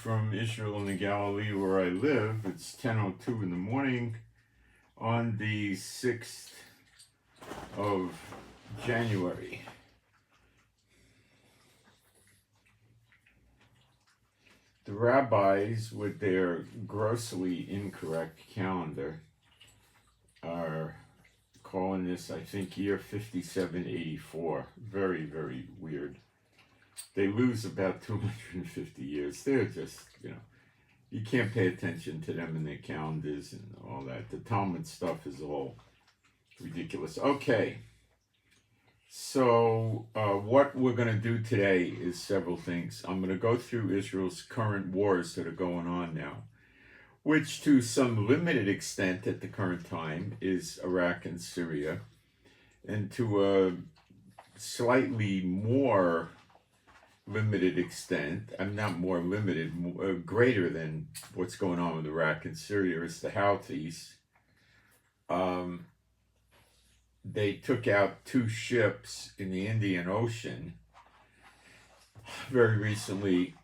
from Israel and the Galilee where I live. It's 10:02 in the morning on the 6th of January. The rabbis, with their grossly incorrect calendar, are calling this, I think, year 5784. Very, very weird. They lose about 250 years. They're just, you can't pay attention to them and their calendars and all that. The Talmud stuff is all ridiculous. Okay, so what we're going to do today is several things. I'm going to go through Israel's current wars that are going on now, which to some limited extent at the current time is Iraq and Syria, and to a slightly more limited extent, I'm not more limited, greater than what's going on with Iraq and Syria is the Houthis. They took out 2 ships in the Indian Ocean very recently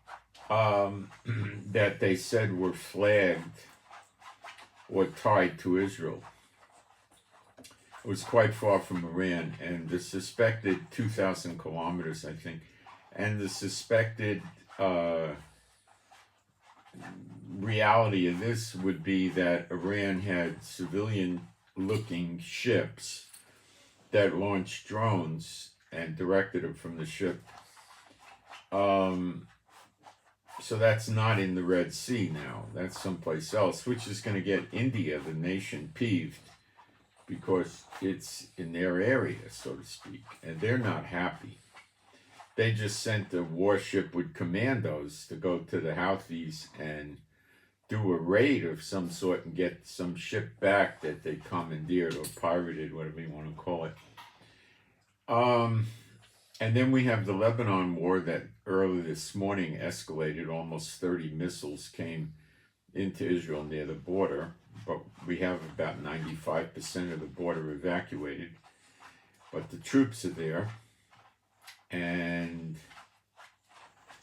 that they said were flagged or tied to Israel. It was quite far from Iran, and the suspected 2,000 kilometers, I think, and the suspected reality of this would be that Iran had civilian-looking ships that launched drones and directed them from the ship. So that's not in the Red Sea now. That's someplace else, which is going to get India, the nation, peeved because it's in their area, so to speak, and they're not happy. They just sent a warship with commandos to go to the Houthis and do a raid of some sort and get some ship back that they commandeered or pirated, whatever you want to call it. And then we have the Lebanon war that early this morning escalated. Almost 30 missiles came into Israel near the border, but we have about 95% of the border evacuated. But the troops are there. And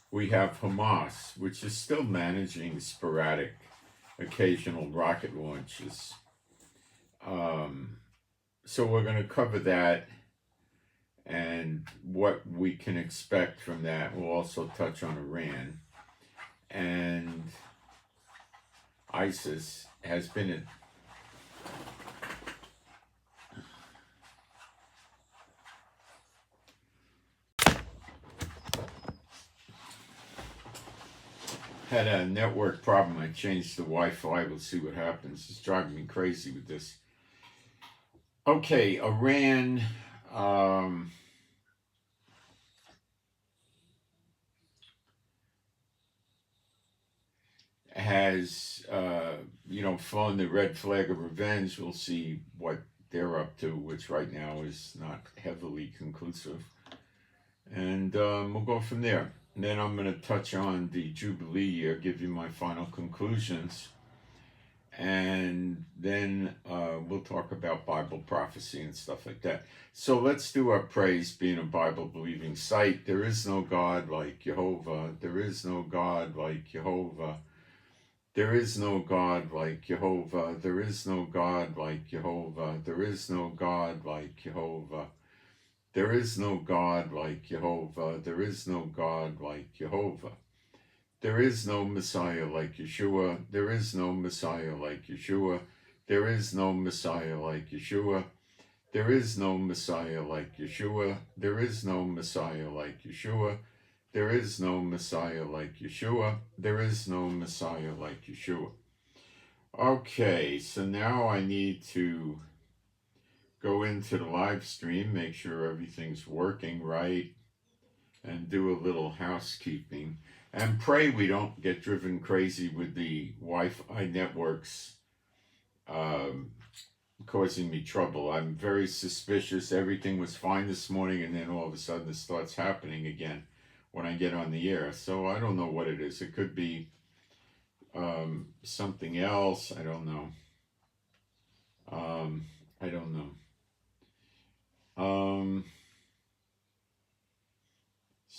we have Hamas, which is still managing sporadic, occasional rocket launches. So we're going to cover that and what we can expect from that. We'll also touch on Iran. And ISIS has been had a network problem. I changed the Wi-Fi. We'll see what happens. It's driving me crazy with this. Okay, Iran has flown the red flag of revenge. We'll see what they're up to, which right now is not heavily conclusive. And we'll go from there. And then I'm going to touch on the Jubilee year, give you my final conclusions, and then we'll talk about Bible prophecy and stuff like that. So let's do our praise, being a Bible-believing site. There is no God like Jehovah. There is no God like Jehovah. There is no God like Jehovah. There is no God like Jehovah. There is no God like Jehovah. There is no God like Jehovah. There is no God like Jehovah. There is no Messiah like Yeshua. There is no Messiah like Yeshua. There is no Messiah like Yeshua. There is no Messiah like Yeshua. There is no Messiah like Yeshua. There is no Messiah like Yeshua. There is no Messiah like Yeshua. Okay, so now I need to go into the live stream, make sure everything's working right, and do a little housekeeping. And pray we don't get driven crazy with the Wi-Fi networks causing me trouble. I'm very suspicious. Everything was fine this morning, and then all of a sudden it starts happening again when I get on the air. So I don't know what it is. It could be something else. I don't know.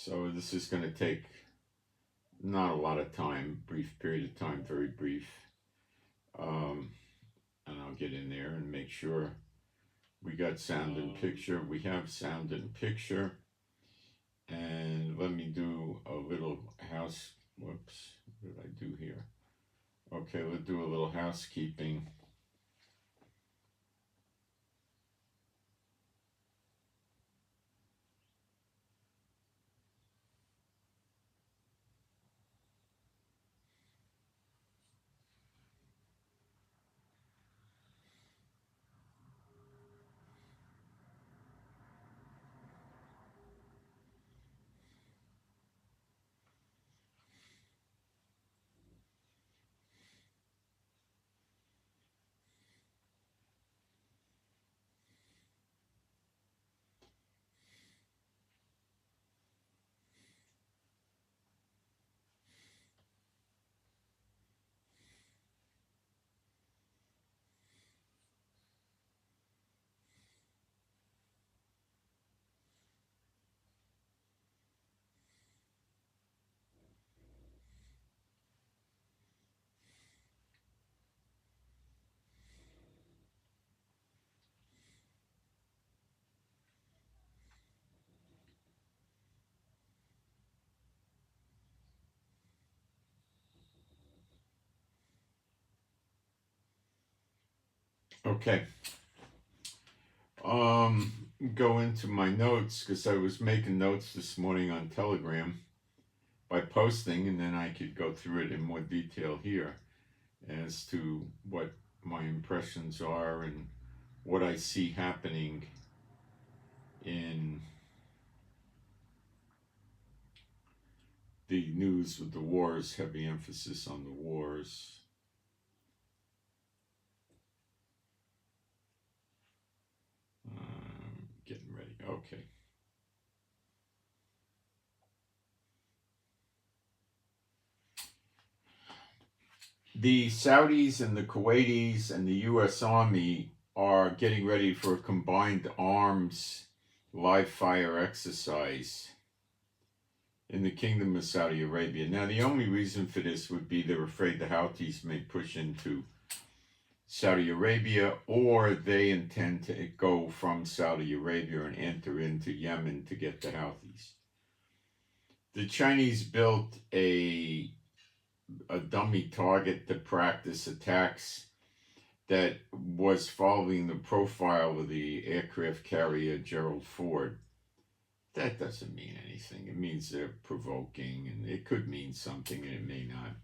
So this is going to take not a lot of time, brief period of time, very brief. And I'll get in there and make sure we got sound and picture. We have sound and picture. And let me do a little whoops, what did I do here? Okay, let's do a little housekeeping. Okay. Go into my notes because I was making notes this morning on Telegram by posting, and then I could go through it in more detail here as to what my impressions are and what I see happening in the news with the wars, heavy emphasis on the wars. Getting ready. Okay. The Saudis and the Kuwaitis and the U.S. Army are getting ready for a combined arms live fire exercise in the Kingdom of Saudi Arabia. Now, the only reason for this would be they're afraid the Houthis may push into Saudi Arabia, or they intend to go from Saudi Arabia and enter into Yemen to get the Houthis. The Chinese built a dummy target to practice attacks that was following the profile of the aircraft carrier Gerald Ford. That doesn't mean anything. It means they're provoking, and it could mean something, and it may not.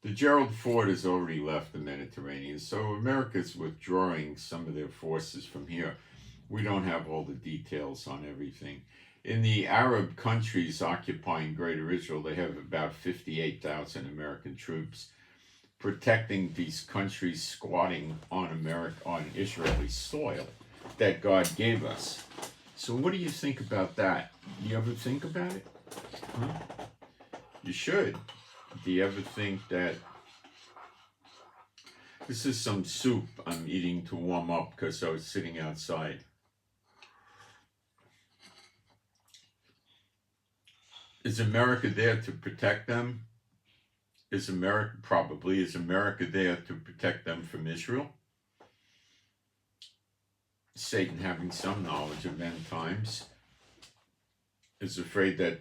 The Gerald Ford has already left the Mediterranean, so America's withdrawing some of their forces from here. We don't have all the details on everything. In the Arab countries occupying Greater Israel, they have about 58,000 American troops protecting these countries squatting on Israeli soil that God gave us. So what do you think about that? You ever think about it? Huh? You should. Do you ever think that... This is some soup I'm eating to warm up because I was sitting outside. Is America there to protect them? Is America there to protect them from Israel? Satan, having some knowledge of end times, is afraid that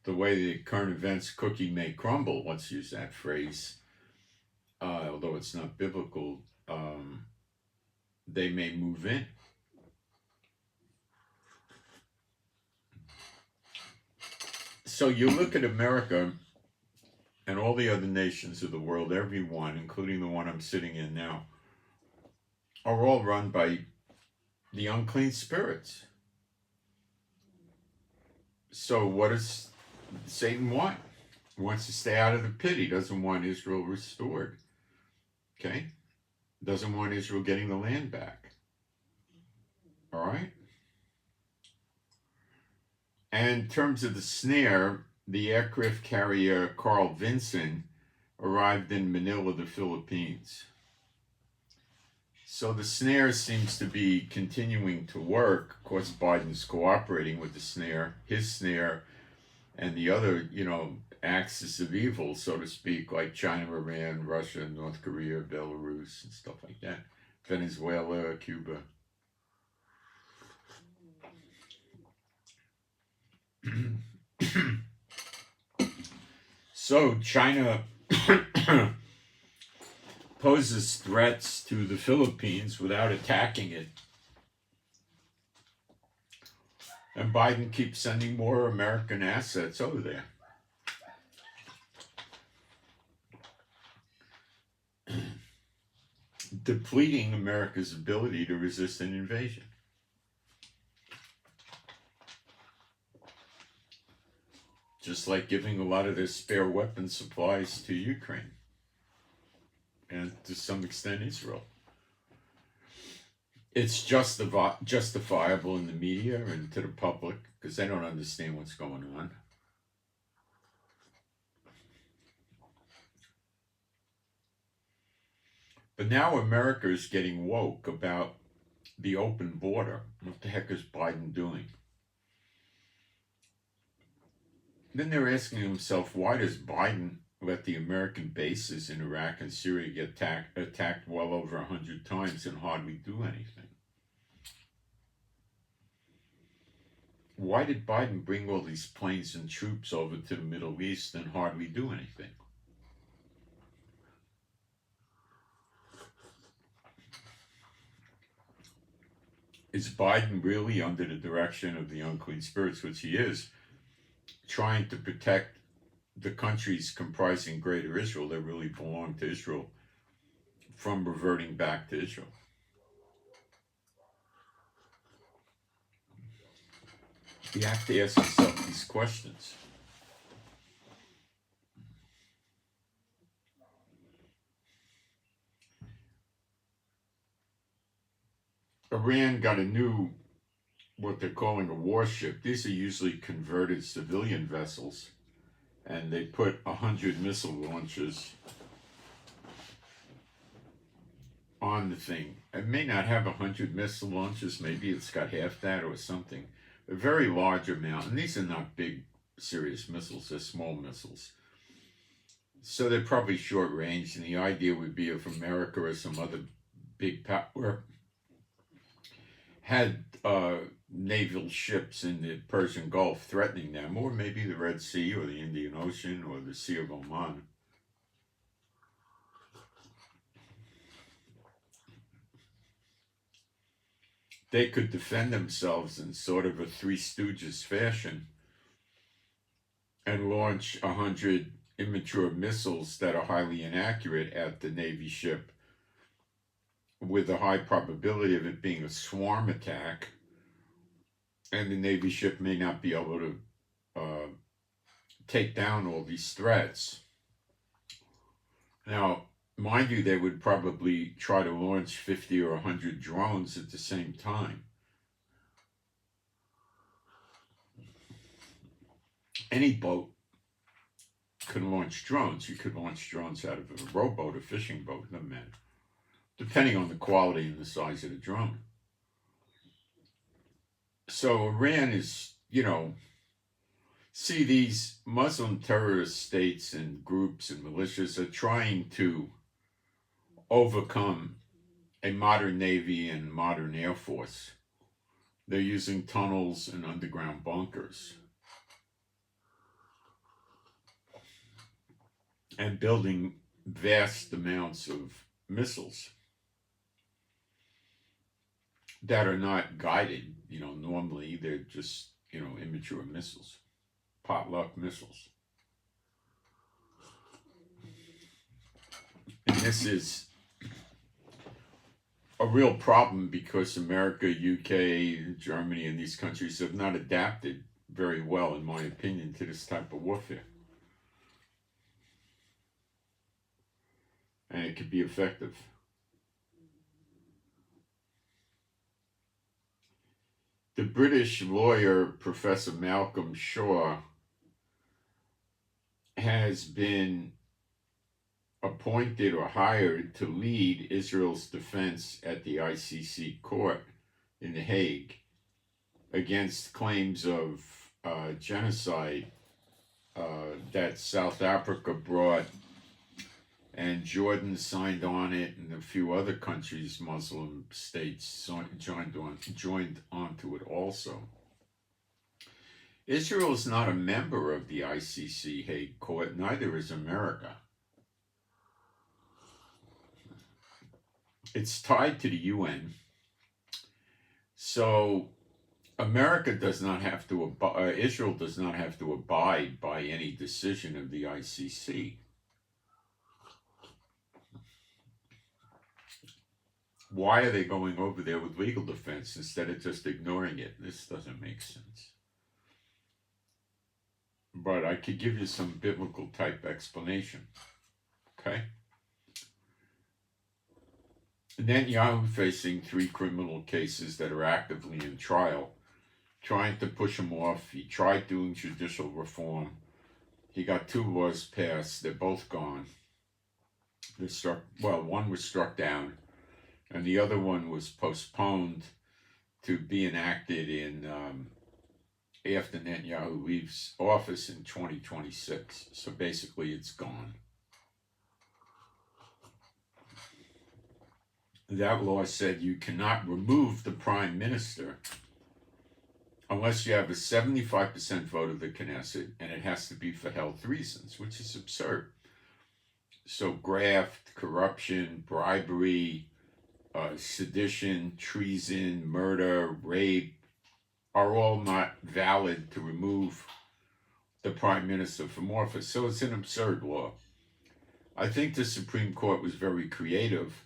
the way the current events cookie may crumble, let's use that phrase, although it's not biblical, they may move in. So you look at America and all the other nations of the world, everyone, including the one I'm sitting in now, are all run by the unclean spirits. So what does Satan want? He wants to stay out of the pit. He doesn't want Israel restored. Okay? Doesn't want Israel getting the land back. All right? And in terms of the snare, the aircraft carrier Carl Vinson arrived in Manila, the Philippines. So the snare seems to be continuing to work. Of course, Biden's cooperating with the snare, his snare, and the other, axis of evil, so to speak, like China, Iran, Russia, North Korea, Belarus, and stuff like that. Venezuela, Cuba. So China poses threats to the Philippines without attacking it. And Biden keeps sending more American assets over there. Depleting America's ability to resist an invasion. Just like giving a lot of their spare weapon supplies to Ukraine. And to some extent Israel. It's justifiable in the media and to the public because they don't understand what's going on. But now America is getting woke about the open border. What the heck is Biden doing? Then they're asking themselves, why does Biden let the American bases in Iraq and Syria get attacked well over 100 times and hardly do anything? Why did Biden bring all these planes and troops over to the Middle East and hardly do anything? Is Biden really, under the direction of the unclean spirits, which he is, trying to protect the countries comprising Greater Israel that really belong to Israel from reverting back to Israel? You have to ask yourself these questions. Iran got a new, what they're calling a warship. These are usually converted civilian vessels, and they put 100 missile launchers on the thing. It may not have 100 missile launchers, maybe it's got half that or something. A very large amount, and these are not big, serious missiles, they're small missiles. So they're probably short range, and the idea would be if America or some other big power had naval ships in the Persian Gulf threatening them, or maybe the Red Sea or the Indian Ocean or the Sea of Oman. They could defend themselves in sort of a Three Stooges fashion and launch 100 immature missiles that are highly inaccurate at the Navy ship, with a high probability of it being a swarm attack, and the Navy ship may not be able to take down all these threats. Now, mind you, they would probably try to launch 50 or 100 drones at the same time. Any boat could launch drones. You could launch drones out of a rowboat, a fishing boat, doesn't matter, depending on the quality and the size of the drone. So Iran is, see, these Muslim terrorist states and groups and militias are trying to overcome a modern Navy and modern Air Force. They're using tunnels and underground bunkers and building vast amounts of missiles that are not guided. Normally they're just, immature missiles, potluck missiles. And this is a real problem because America, UK, Germany, and these countries have not adapted very well, in my opinion, to this type of warfare. And it could be effective. The British lawyer, Professor Malcolm Shaw, has been appointed or hired to lead Israel's defense at the ICC court in The Hague against claims of genocide that South Africa brought, and Jordan signed on it, and a few other countries, Muslim states, joined onto it also. Israel is not a member of the ICC Hague Court, neither is America. It's tied to the UN, so America does not have to, Israel does not have to abide by any decision of the ICC. Why are they going over there with legal defense instead of just ignoring it? This doesn't make sense. But I could give you some biblical type explanation. Okay? Netanyahu facing 3 criminal cases that are actively in trial, trying to push him off. He tried doing judicial reform. He got 2 laws passed. They're both gone. One was struck down, and the other one was postponed to be enacted in after Netanyahu leaves office in 2026. So basically, it's gone. That law said you cannot remove the prime minister unless you have a 75% vote of the Knesset, and it has to be for health reasons, which is absurd. So graft, corruption, bribery, sedition, treason, murder, rape are all not valid to remove the prime minister from office. So it's an absurd law. I think the Supreme Court was very creative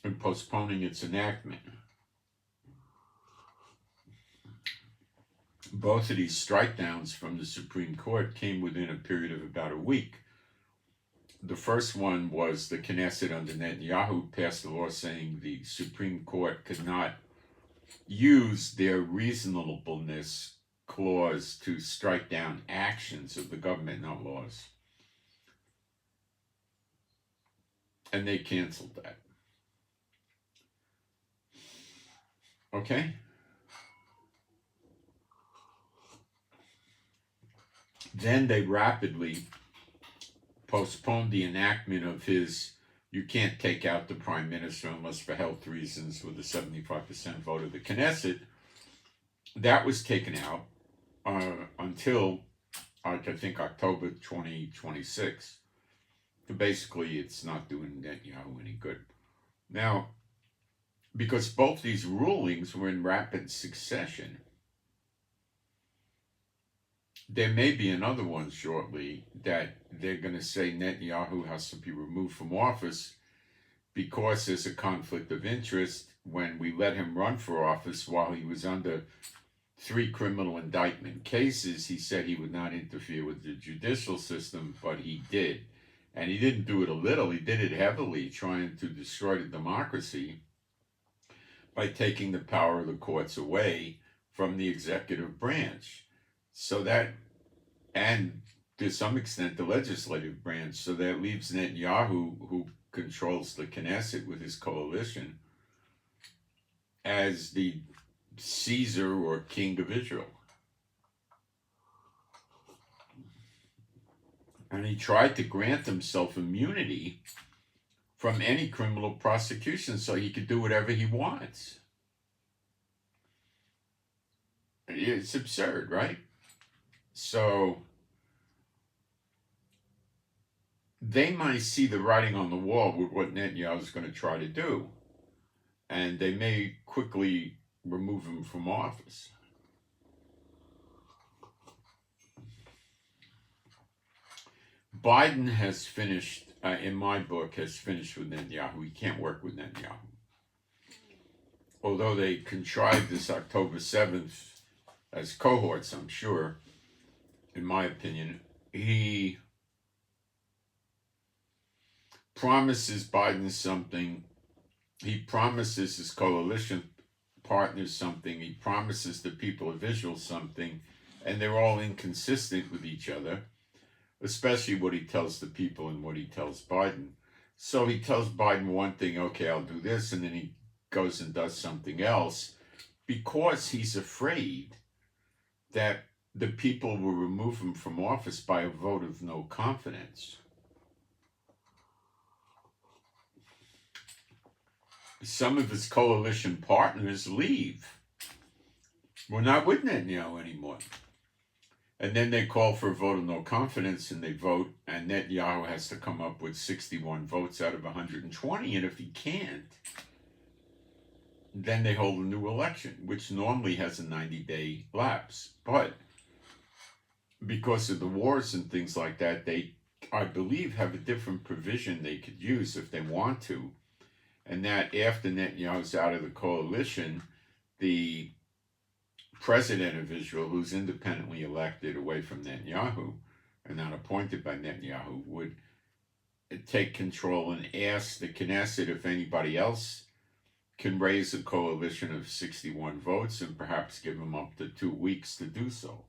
in postponing its enactment. Both of these strike-downs from the Supreme Court came within a period of about a week. The first one was the Knesset under Netanyahu passed a law saying the Supreme Court could not use their reasonableness clause to strike down actions of the government, not laws. And they canceled that. Okay? Then they rapidly postponed the enactment of his, you can't take out the prime minister unless for health reasons with a 75% vote of the Knesset. That was taken out until, I think, October 2026. Basically, it's not doing Netanyahu any good. Now, because both these rulings were in rapid succession, there may be another one shortly that they're going to say Netanyahu has to be removed from office because there's a conflict of interest. When we let him run for office while he was under 3 criminal indictment cases, he said he would not interfere with the judicial system, but he did. And he didn't do it a little, he did it heavily, trying to destroy the democracy by taking the power of the courts away from the executive branch. So that, and to some extent the legislative branch, so that leaves Netanyahu, who controls the Knesset with his coalition, as the Caesar or king of Israel. And he tried to grant himself immunity from any criminal prosecution so he could do whatever he wants. It's absurd, right? So they might see the writing on the wall with what Netanyahu is going to try to do, and they may quickly remove him from office. Biden has finished, in my book, has finished with Netanyahu. He can't work with Netanyahu. Although they contrived this October 7th as cohorts, I'm sure, in my opinion, he promises Biden something. He promises his coalition partners something. He promises the people of Israel something, and they're all inconsistent with each other, especially what he tells the people and what he tells Biden. So he tells Biden one thing, okay, I'll do this, and then he goes and does something else because he's afraid that the people will remove him from office by a vote of no confidence. Some of his coalition partners leave. We're not with Netanyahu anymore. And then they call for a vote of no confidence, and they vote, and Netanyahu has to come up with 61 votes out of 120, and if he can't, then they hold a new election, which normally has a 90-day lapse. But because of the wars and things like that, they, I believe, have a different provision they could use if they want to, and that after Netanyahu's out of the coalition, the president of Israel, who's independently elected away from Netanyahu and not appointed by Netanyahu, would take control and ask the Knesset if anybody else can raise a coalition of 61 votes and perhaps give them up to 2 weeks to do so.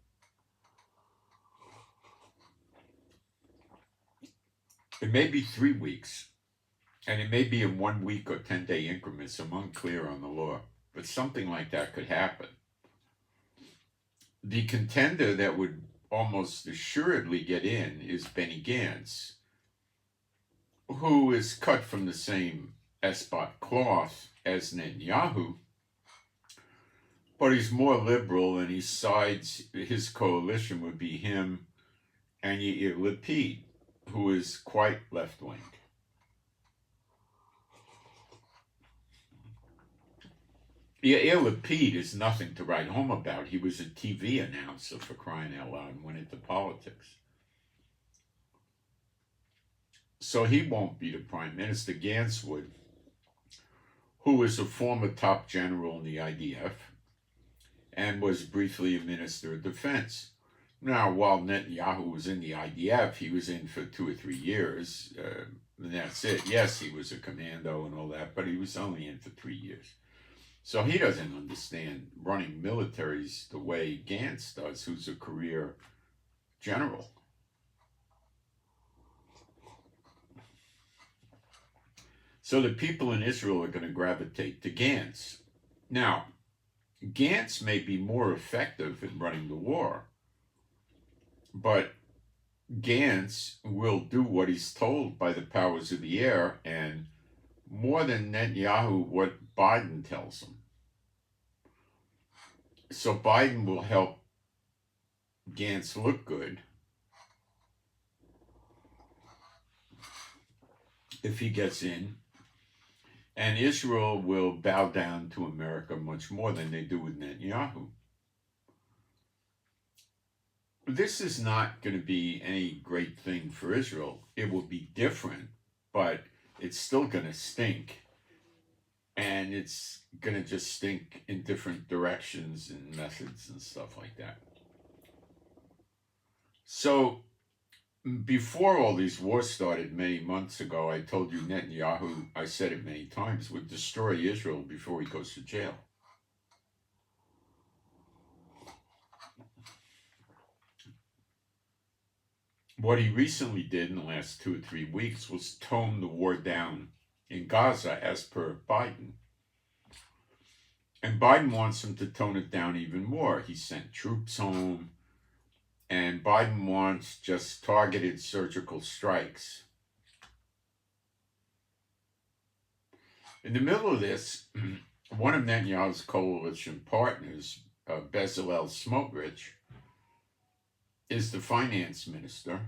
It may be 3 weeks, and it may be in 1 week or 10-day increments. I'm unclear on the law, but something like that could happen. The contender that would almost assuredly get in is Benny Gantz, who is cut from the same Esbot cloth as Netanyahu, but he's more liberal, and he sides, his coalition would be him and Yair Lapid, who is quite left-wing. Yair Lapid is nothing to write home about. He was a TV announcer, for crying out loud, and went into politics. So he won't be the prime minister. Gantz would, who is a former top general in the IDF and was briefly a minister of defense. Now, while Netanyahu was in the IDF, he was in for 2 or 3 years, and that's it. Yes, he was a commando and all that, but he was only in for 3 years. So he doesn't understand running militaries the way Gantz does, who's a career general. So the people in Israel are going to gravitate to Gantz. Now, Gantz may be more effective in running the war, but Gantz will do what he's told by the powers of the air, and more than Netanyahu, what Biden tells him. So Biden will help Gantz look good if he gets in, and Israel will bow down to America much more than they do with Netanyahu. This is not going to be any great thing for Israel. It will be different, but it's still going to stink. And it's going to just stink in different directions and methods and stuff like that. So, before all these wars started many months ago, I told you Netanyahu, I said it many times, would destroy Israel before he goes to jail. What he recently did in the last 2 or 3 weeks was tone the war down in Gaza, as per Biden. And Biden wants him to tone it down even more. He sent troops home, and Biden wants just targeted surgical strikes. In the middle of this, one of Netanyahu's coalition partners, Bezalel Smotrich, is the finance minister,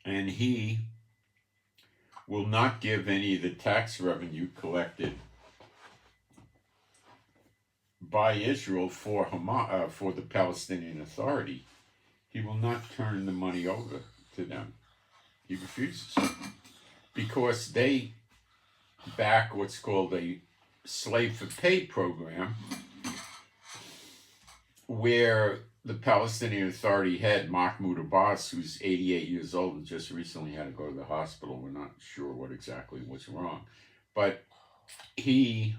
and he will not give any of the tax revenue collected by Israel for the Palestinian Authority. He will not turn the money over to them. He refuses, because they back what's called a slave for pay program, where the Palestinian Authority head, Mahmoud Abbas, who's 88 years old and just recently had to go to the hospital. We're not sure what exactly was wrong. But he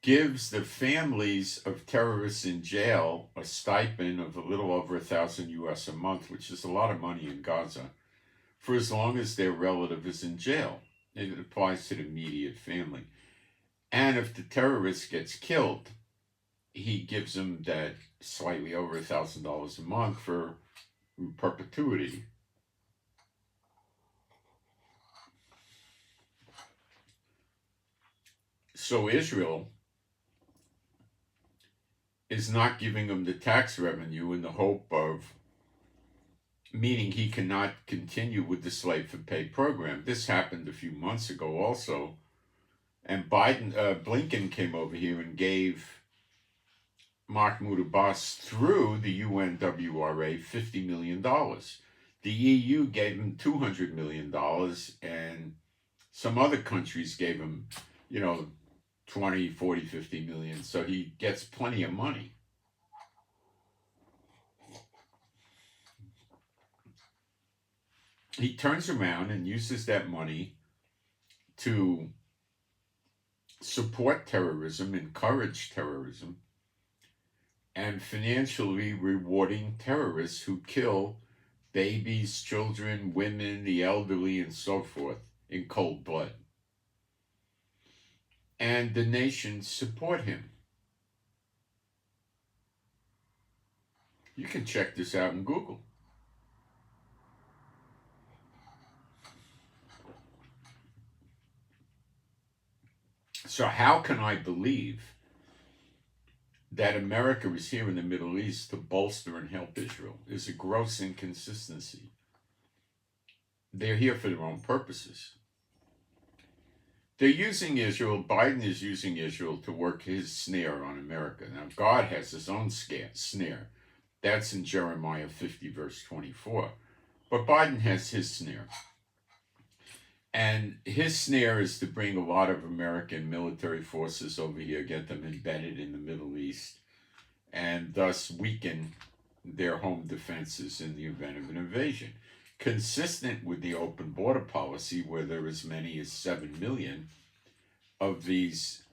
gives the families of terrorists in jail a stipend of a little over $1,000 US a month, which is a lot of money in Gaza, for as long as their relative is in jail. It applies to the immediate family. And if the terrorist gets killed, he gives them that slightly over $1,000 a month for perpetuity. So Israel is not giving him the tax revenue in the hope of, meaning he cannot continue with the slave for pay program. This happened a few months ago also. And Blinken came over here and gave Mahmoud Abbas through the UNWRA $50 million. The EU gave him $200 million, and some other countries gave him, 20, 40, 50 million. So he gets plenty of money. He turns around and uses that money to support terrorism, encourage terrorism, and financially rewarding terrorists who kill babies, children, women, the elderly, and so forth in cold blood. And the nations support him. You can check this out in Google. So how can I believe that America is here in the Middle East to bolster and help Israel? Is a gross inconsistency. They're here for their own purposes. They're using Israel, Biden is using Israel to work his snare on America. Now, God has his own snare. That's in Jeremiah 50, verse 24. But Biden has his snare. And his snare is to bring a lot of American military forces over here, get them embedded in the Middle East, and thus weaken their home defenses in the event of an invasion. Consistent with the open border policy, where there are as many as 7 million of these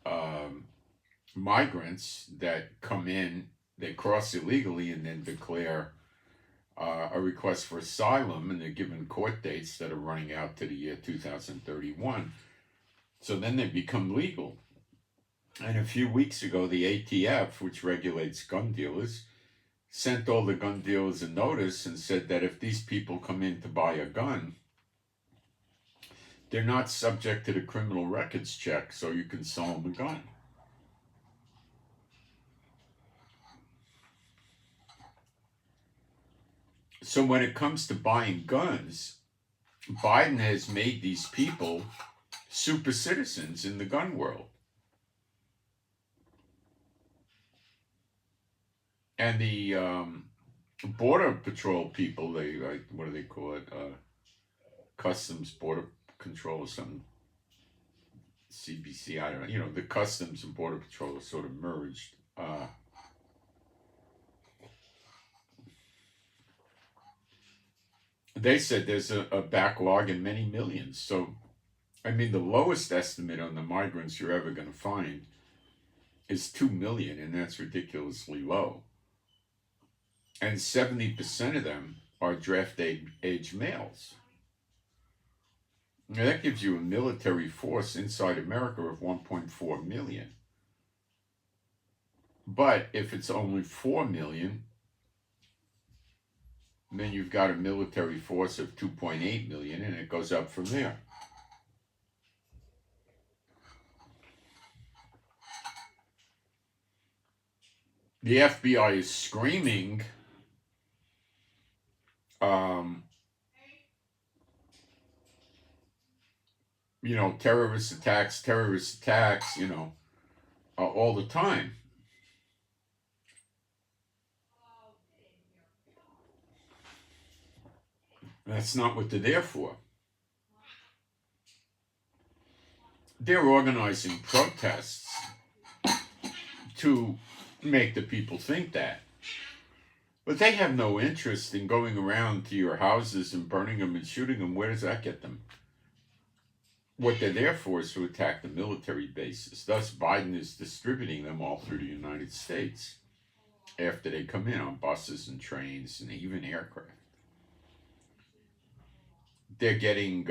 migrants that come in, they cross illegally and then declare a request for asylum, and they're given court dates that are running out to the year 2031. So then they become legal. And a few weeks ago, the ATF, which regulates gun dealers, sent all the gun dealers a notice and said that if these people come in to buy a gun, they're not subject to the criminal records check, so you can sell them a gun. So when it comes to buying guns, Biden has made these people super citizens in the gun world. And the Border Patrol people, they, what do they call it? Customs Border Control or something. CBC, I don't know. The Customs and Border Patrol are sort of merged. They said there's a backlog in many millions. So, the lowest estimate on the migrants you're ever going to find is 2 million, and that's ridiculously low. And 70% of them are draft age males. Now, that gives you a military force inside America of 1.4 million. But if it's only 4 million, then you've got a military force of 2.8 million, and it goes up from there. The FBI is screaming terrorist attacks, all the time. That's not what they're there for. They're organizing protests to make the people think that. But they have no interest in going around to your houses and burning them and shooting them. Where does that get them? What they're there for is to attack the military bases. Thus, Biden is distributing them all through the United States after they come in on buses and trains and even aircraft. They're getting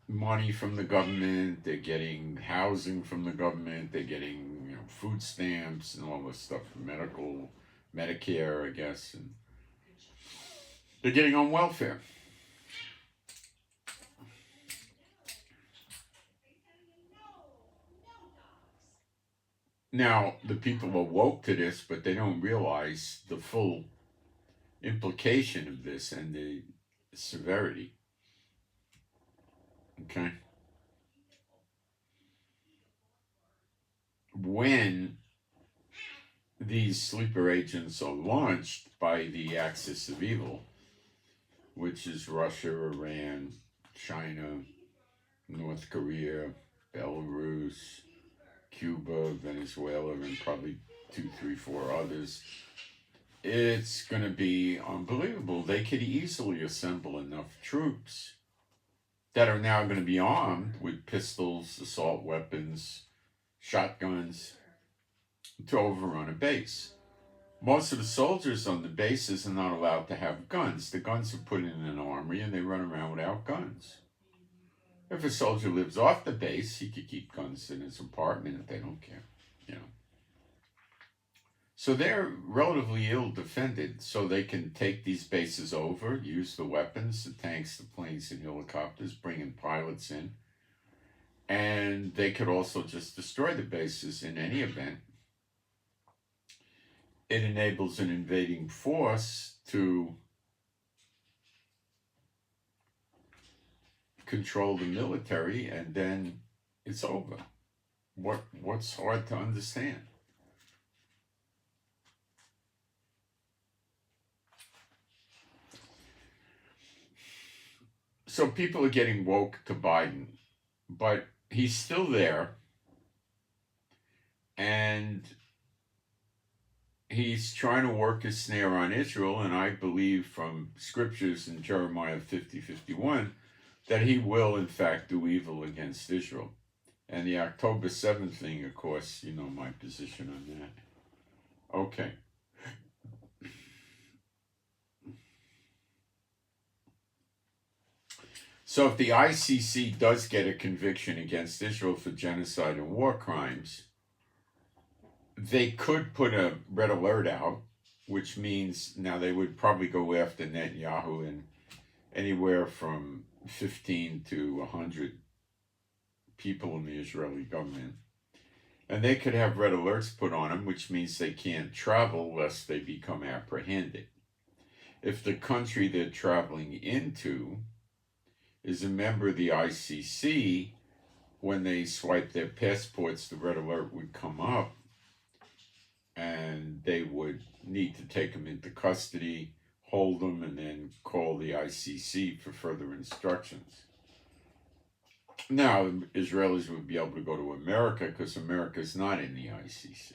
money from the government, they're getting housing from the government, they're getting food stamps and all this stuff, Medicare, I guess, and they're getting on welfare. Now, the people are woke to this, but they don't realize the full implication of this and the severity. Okay? When these sleeper agents are launched by the axis of evil, which is Russia, Iran, China, North Korea, Belarus, Cuba, Venezuela, and probably 2, 3, 4 others, it's going to be unbelievable. They could easily assemble enough troops that are now going to be armed with pistols, assault weapons, shotguns to overrun a base. Most of the soldiers on the bases are not allowed to have guns. The guns are put in an armory and they run around without guns. If a soldier lives off the base, he could keep guns in his apartment if they don't care, So they're relatively ill defended, so they can take these bases over, use the weapons, the tanks, the planes, and helicopters, bring in pilots in, and they could also just destroy the bases in any event. It enables an invading force to control the military, and then it's over. What's hard to understand? So people are getting woke to Biden, but he's still there, and he's trying to work a snare on Israel, and I believe from scriptures in Jeremiah 50:51 that he will in fact do evil against Israel. And the October 7th thing, of course, you know my position on that. Okay. So if the ICC does get a conviction against Israel for genocide and war crimes, they could put a red alert out, which means now they would probably go after Netanyahu and anywhere from 15 to 100 people in the Israeli government. And they could have red alerts put on them, which means they can't travel lest they become apprehended. If the country they're traveling into is a member of the ICC, when they swipe their passports, the red alert would come up and they would need to take them into custody, hold them, and then call the ICC for further instructions. Now, Israelis would be able to go to America because America is not in the ICC.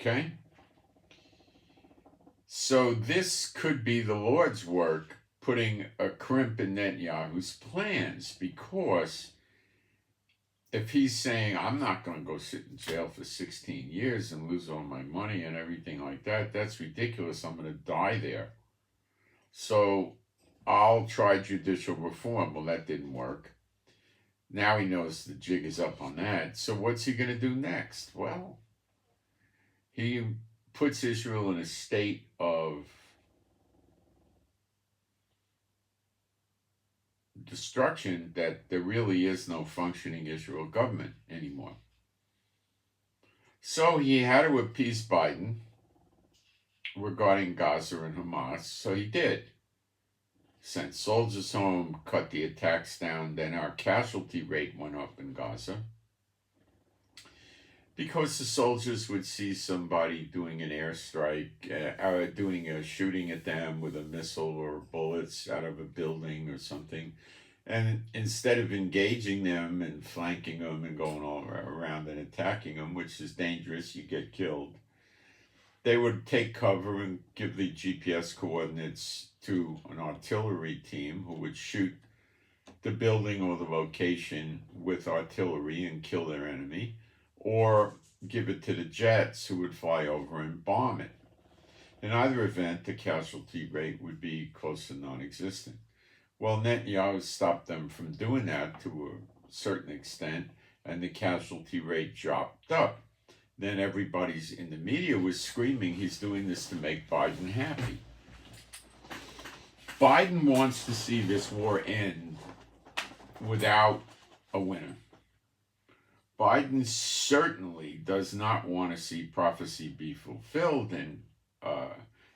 Okay? So this could be the Lord's work, putting a crimp in Netanyahu's plans, because if he's saying, I'm not going to go sit in jail for 16 years and lose all my money and everything like that, that's ridiculous. I'm going to die there. So I'll try judicial reform. Well, that didn't work. Now he knows the jig is up on that. So what's he going to do next? Well, he puts Israel in a state of destruction that there really is no functioning Israel government anymore. So he had to appease Biden regarding Gaza and Hamas, so he did. Sent soldiers home, cut the attacks down, then our casualty rate went up in Gaza because the soldiers would see somebody doing an airstrike, doing a shooting at them with a missile or bullets out of a building or something, and instead of engaging them and flanking them and going all around and attacking them, which is dangerous, you get killed, they would take cover and give the GPS coordinates to an artillery team who would shoot the building or the location with artillery and kill their enemy. or give it to the jets who would fly over and bomb it. In either event, the casualty rate would be close to non-existent. Well, Netanyahu stopped them from doing that to a certain extent, and the casualty rate dropped up. Then everybody's in the media was screaming he's doing this to make Biden happy. Biden wants to see this war end without a winner. Biden certainly does not want to see prophecy be fulfilled and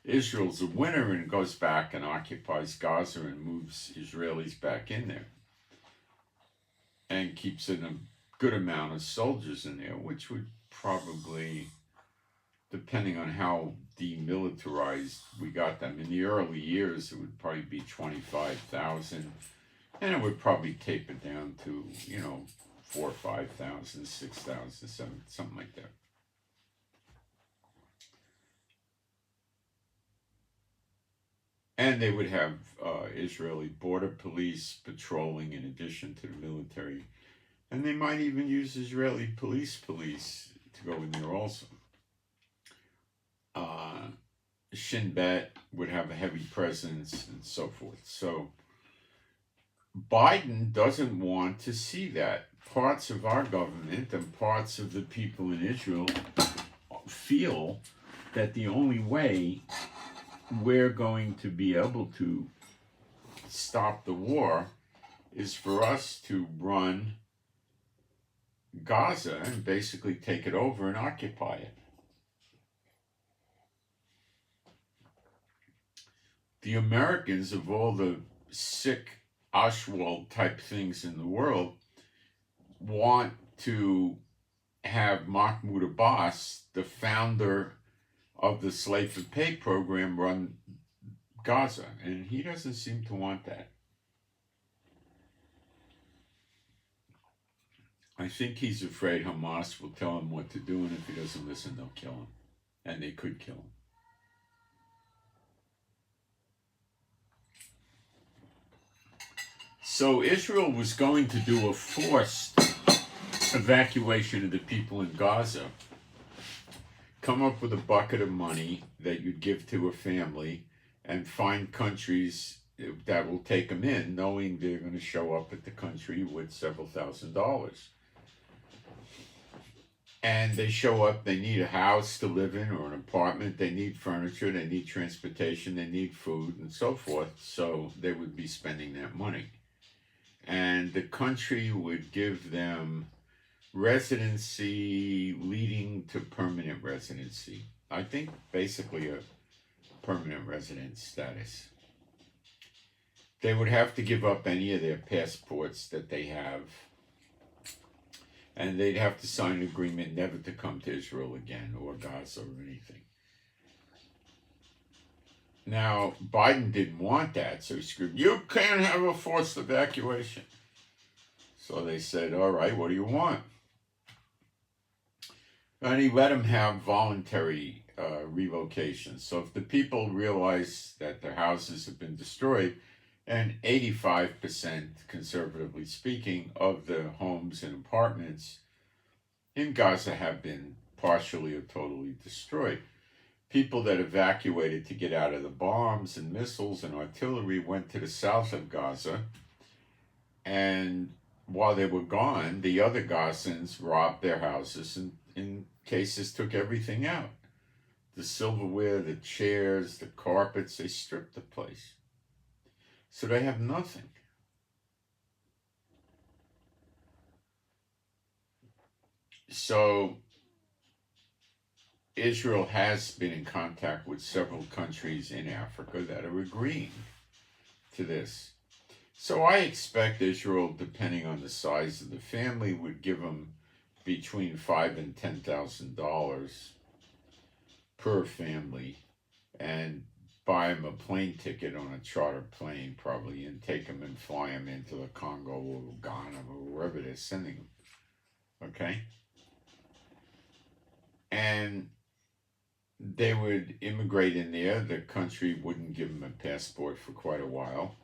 Israel's a winner and goes back and occupies Gaza and moves Israelis back in there and keeps in a good amount of soldiers in there, which would probably, depending on how demilitarized we got them, in the early years it would probably be 25,000, and it would probably taper down to 4,000 or 5,000, 6,000, something like that. And they would have Israeli border police patrolling in addition to the military. And they might even use Israeli police to go in there also. Shin Bet would have a heavy presence and so forth. So Biden doesn't want to see that. Parts of our government and parts of the people in Israel feel that the only way we're going to be able to stop the war is for us to run Gaza and basically take it over and occupy it. The Americans, of all the sick Oswald type things in the world, want to have Mahmoud Abbas, the founder of the Slave for Pay program, run Gaza, and he doesn't seem to want that. I think he's afraid Hamas will tell him what to do, and if he doesn't listen, they'll kill him, and they could kill him. So Israel was going to do a forced evacuation of the people in Gaza, come up with a bucket of money that you'd give to a family, and find countries that will take them in, knowing they're going to show up at the country with several $1,000s. And they show up, they need a house to live in or an apartment, they need furniture, they need transportation, they need food, and so forth. So they would be spending that money. And the country would give them residency leading to permanent residency. I think basically a permanent resident status. They would have to give up any of their passports that they have, and they'd have to sign an agreement never to come to Israel again or Gaza or anything. Now, Biden didn't want that, so he screamed, "You can't have a forced evacuation." So they said, "All right, what do you want?" And he let him have voluntary relocation. So if the people realize that their houses have been destroyed, and 85%, conservatively speaking, of the homes and apartments in Gaza have been partially or totally destroyed. People that evacuated to get out of the bombs and missiles and artillery went to the south of Gaza, and while they were gone, the other Gazans robbed their houses and in cases took everything out. The silverware, the chairs, the carpets, they stripped the place. So they have nothing. So Israel has been in contact with several countries in Africa that are agreeing to this. So I expect Israel, depending on the size of the family, would give them between $5,000 and $10,000 per family, and buy them a plane ticket on a charter plane, probably, and take them and fly them into the Congo or Ghana or wherever they're sending them. Okay? And they would immigrate in there. The country wouldn't give them a passport for quite a while,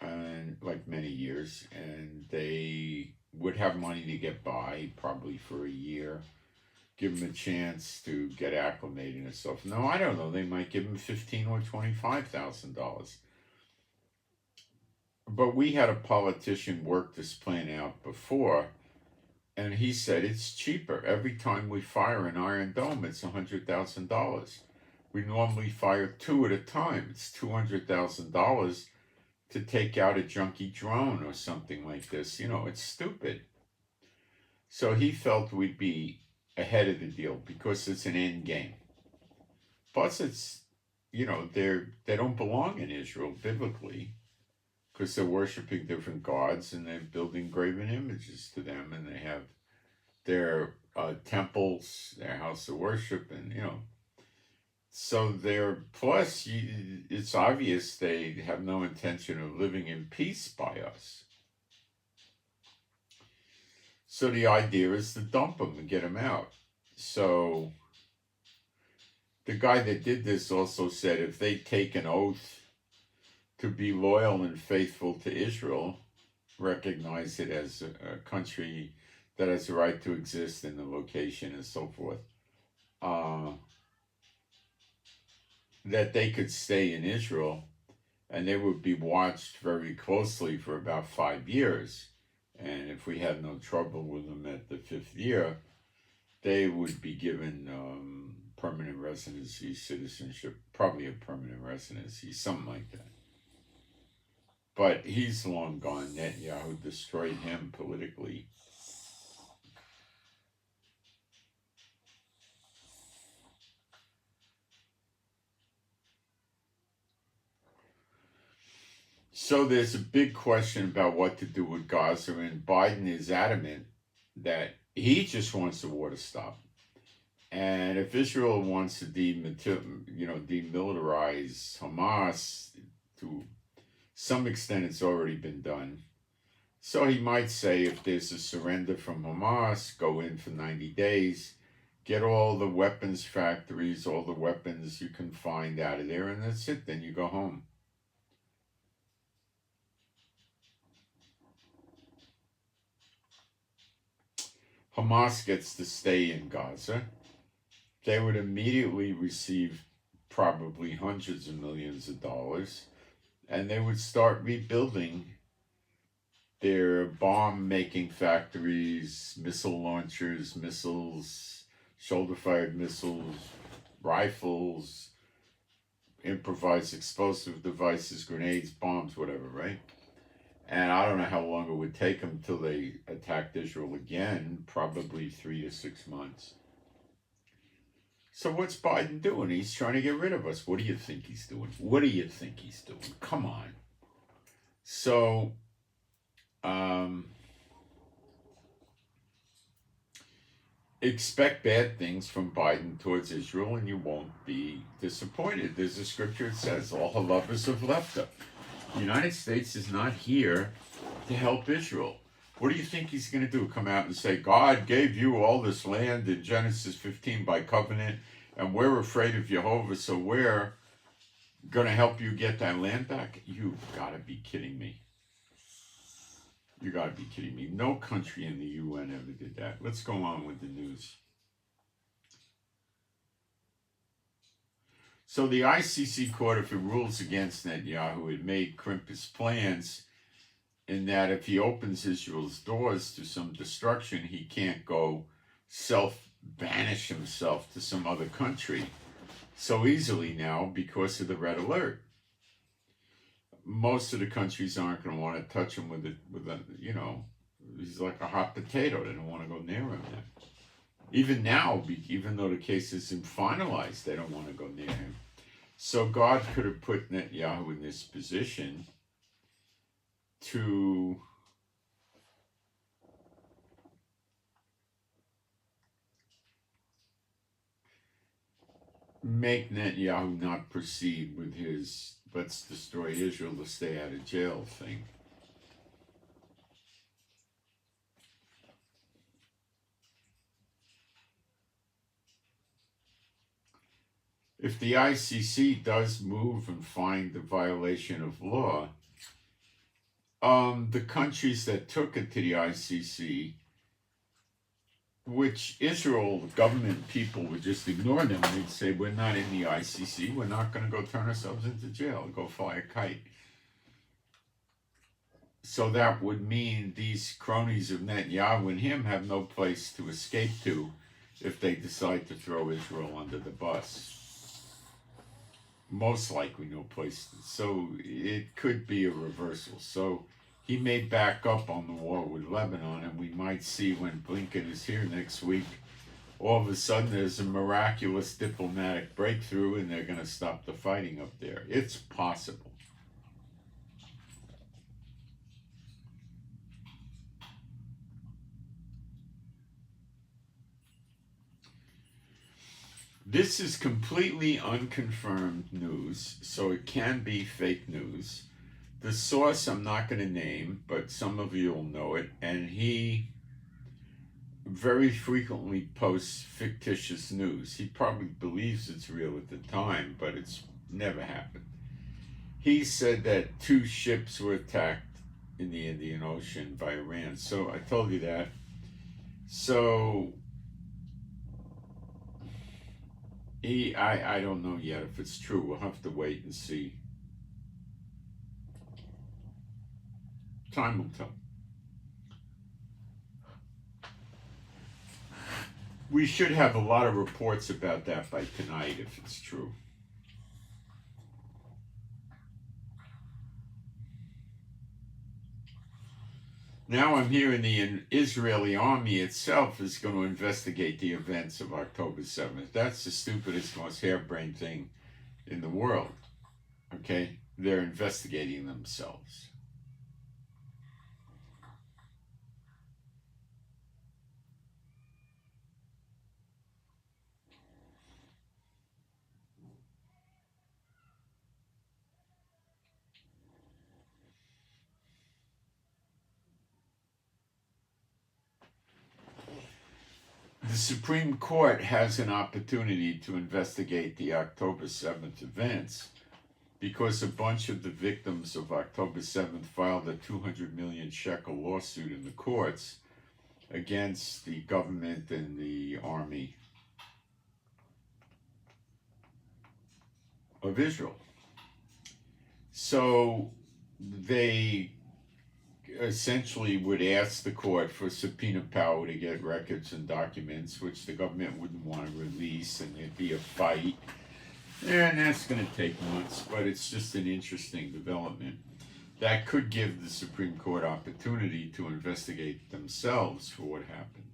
and like many years, and they would have money to get by, probably for a year. Give him a chance to get acclimated and stuff. No, I don't know. They might give him $15,000 or $25,000. But we had a politician work this plan out before, and he said it's cheaper. Every time we fire an Iron Dome, it's $100,000. We normally fire 2 at a time. It's $200,000 to take out a junky drone or something like this. You know, it's stupid. So he felt we'd be ahead of the deal because it's an end game. Plus, it's, you know, they don't belong in Israel biblically because they're worshiping different gods and they're building graven images to them, and they have their temples, their house of worship, and, you know, so they're, plus it's obvious they have no intention of living in peace by us. So the idea is to dump them and get them out. So the guy that did this also said if they take an oath to be loyal and faithful to Israel, recognize it as a country that has a right to exist in the location and so forth, that they could stay in Israel and they would be watched very closely for about 5 years. And if we had no trouble with them at the 5th year, they would be given permanent residency, citizenship, probably a permanent residency, something like that. But he's long gone. Netanyahu destroyed him politically. So there's a big question about what to do with Gaza, and Biden is adamant that he just wants the war to stop. And if Israel wants to demilitarize Hamas, to some extent it's already been done. So he might say if there's a surrender from Hamas, go in for 90 days, get all the weapons factories, all the weapons you can find out of there, and that's it, then you go home. Hamas gets to stay in Gaza. They would immediately receive probably hundreds of millions of dollars, and they would start rebuilding their bomb-making factories, missile launchers, missiles, shoulder-fired missiles, rifles, improvised explosive devices, grenades, bombs, whatever, right? And I don't know how long it would take them till they attacked Israel again, probably 3 to 6 months. So what's Biden doing? He's trying to get rid of us. What do you think he's doing? What do you think he's doing? Come on. So, expect bad things from Biden towards Israel and you won't be disappointed. There's a scripture that says, all her lovers have left her. The United States is not here to help Israel. What do you think he's going to do? Come out and say, God gave you all this land in Genesis 15 by covenant, and we're afraid of Jehovah, so we're going to help you get that land back? You've got to be kidding me. You got to be kidding me. No country in the UN ever did that. Let's go on with the news. So the ICC court, if it rules against Netanyahu, it may crimp his plans in that if he opens Israel's doors to some destruction, he can't go banish himself to some other country so easily now because of the red alert. Most of the countries aren't going to want to touch him with he's like a hot potato. They don't want to go near him now. Even now, even though the case isn't finalized, they don't want to go near him. So God could have put Netanyahu in this position to make Netanyahu not proceed with his let's destroy Israel to stay out of jail thing. If the ICC does move and find the violation of law, the countries that took it to the ICC, which Israel government people would just ignore them. They'd say, we're not in the ICC. We're not going to go turn ourselves into jail, go fly a kite. So that would mean these cronies of Netanyahu and him have no place to escape to if they decide to throw Israel under the bus. Most likely no place. So it could be a reversal. So he may back up on the war with Lebanon, and we might see when Blinken is here next week, all of a sudden there's a miraculous diplomatic breakthrough and they're going to stop the fighting up there. It's possible. This is completely unconfirmed news, so it can be fake news. The source I'm not going to name, but some of you will know it, and he very frequently posts fictitious news. He probably believes it's real at the time, but it's never happened. He said that 2 ships were attacked in the Indian Ocean by Iran. So I told you that. So I don't know yet if it's true. We'll have to wait and see. Time will tell. We should have a lot of reports about that by tonight if it's true. Now I'm hearing the Israeli army itself is going to investigate the events of October 7th. That's the stupidest, most harebrained thing in the world. Okay? They're investigating themselves. The Supreme Court has an opportunity to investigate the October 7th events because a bunch of the victims of October 7th filed a 200 million shekel lawsuit in the courts against the government and the army of Israel. So they essentially would ask the court for subpoena power to get records and documents, which the government wouldn't want to release, and there'd be a fight. And that's going to take months, but it's just an interesting development. That could give the Supreme Court opportunity to investigate themselves for what happened.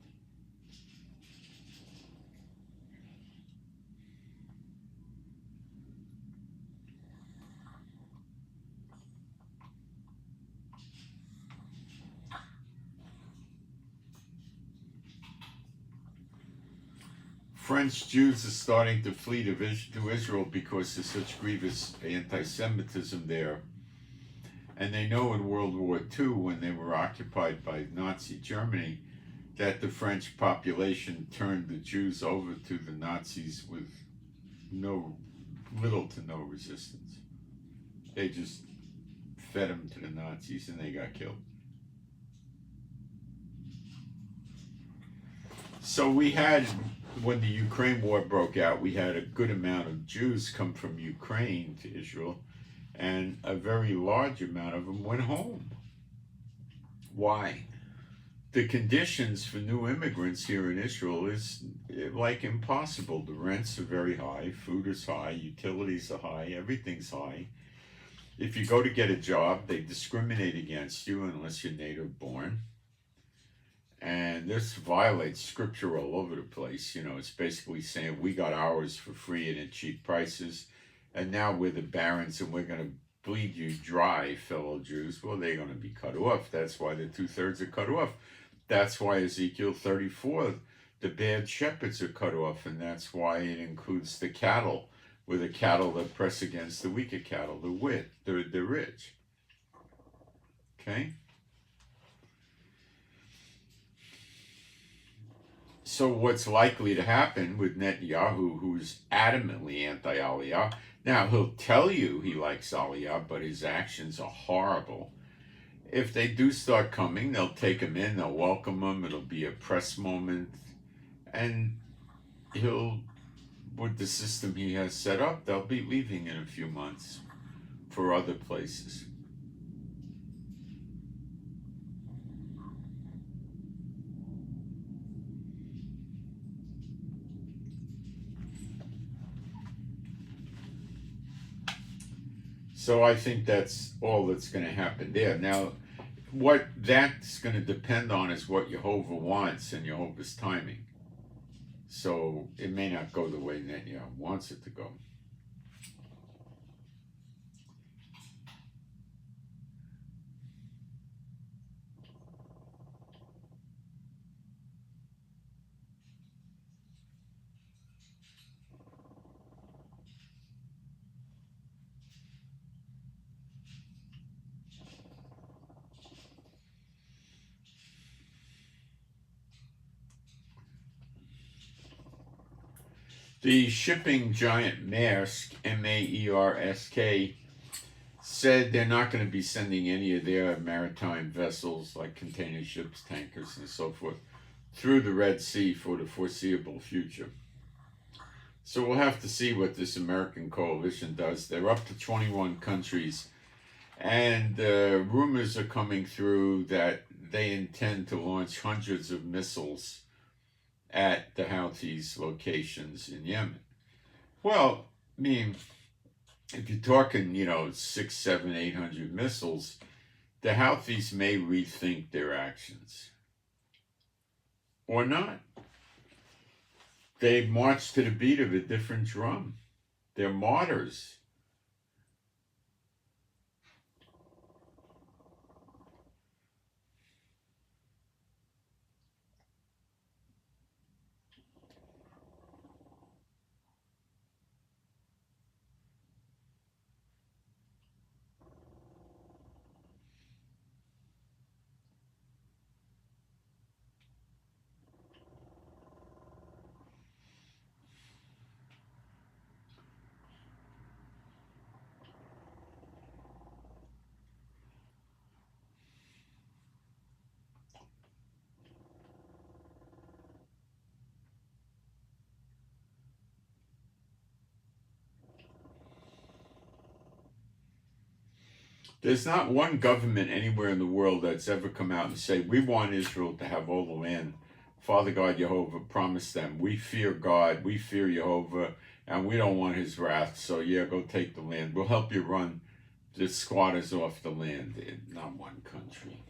French Jews are starting to flee to Israel because there's such grievous anti-Semitism there. And they know in World War II, when they were occupied by Nazi Germany, that the French population turned the Jews over to the Nazis with little to no resistance. They just fed them to the Nazis and they got killed. So we had, when the Ukraine war broke out, we had a good amount of Jews come from Ukraine to Israel, and a very large amount of them went home. Why? The conditions for new immigrants here in Israel is like impossible. The rents are very high, food is high, utilities are high, everything's high. If you go to get a job, they discriminate against you unless you're native born. And this violates scripture all over the place. You know, it's basically saying we got ours for free and at cheap prices, and now we're the barons and we're going to bleed you dry, fellow Jews. Well, they're going to be cut off. That's why the 2/3 are cut off. That's why Ezekiel 34, the bad shepherds are cut off, and that's why it includes the cattle, with the cattle that press against the weaker cattle, the rich. Okay? So what's likely to happen with Netanyahu, who's adamantly anti-Aliyah, now he'll tell you he likes Aliyah, but his actions are horrible. if they do start coming, they'll take him in, they'll welcome him, it'll be a press moment, and he'll, with the system he has set up, they'll be leaving in a few months for other places. So I think that's all that's going to happen there. Now, what that's going to depend on is what Jehovah wants and Jehovah's timing. So it may not go the way Netanyahu wants it to go. The shipping giant Maersk, M-A-E-R-S-K, said they're not going to be sending any of their maritime vessels, like container ships, tankers, and so forth, through the Red Sea for the foreseeable future. So we'll have to see what this American coalition does. They're up to 21 countries, and rumors are coming through that they intend to launch hundreds of missiles at the Houthis' locations in Yemen. Well, I mean, if you're talking, 6, 7, 800 missiles, the Houthis may rethink their actions. Or not. They march to the beat of a different drum. They're martyrs. There's not one government anywhere in the world that's ever come out and say, we want Israel to have all the land. Father God Jehovah promised them, we fear God, we fear Jehovah, and we don't want his wrath, so yeah, go take the land. We'll help you run the squatters off the land. Not one country.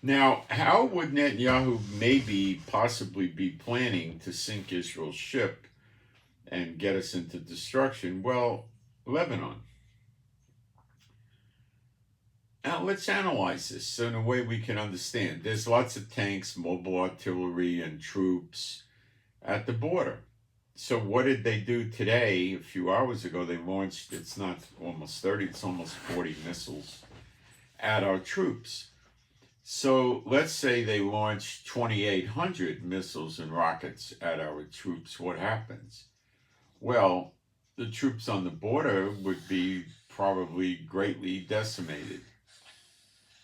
Now, how would Netanyahu possibly be planning to sink Israel's ship and get us into destruction? Well, Lebanon. Now, let's analyze this in a way we can understand. There's lots of tanks, mobile artillery, and troops at the border. So what did they do today? A few hours ago, they launched, it's not almost 30, it's almost 40 missiles at our troops. So let's say they launch 2,800 missiles and rockets at our troops. What happens? Well, the troops on the border would be probably greatly decimated.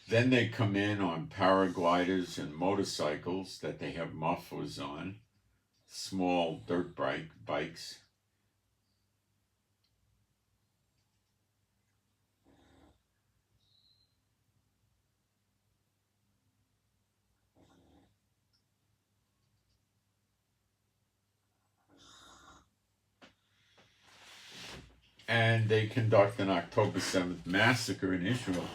Then they come in on paragliders and motorcycles that they have mufflers on, small dirt bikes. And they conduct an October 7th massacre in Israel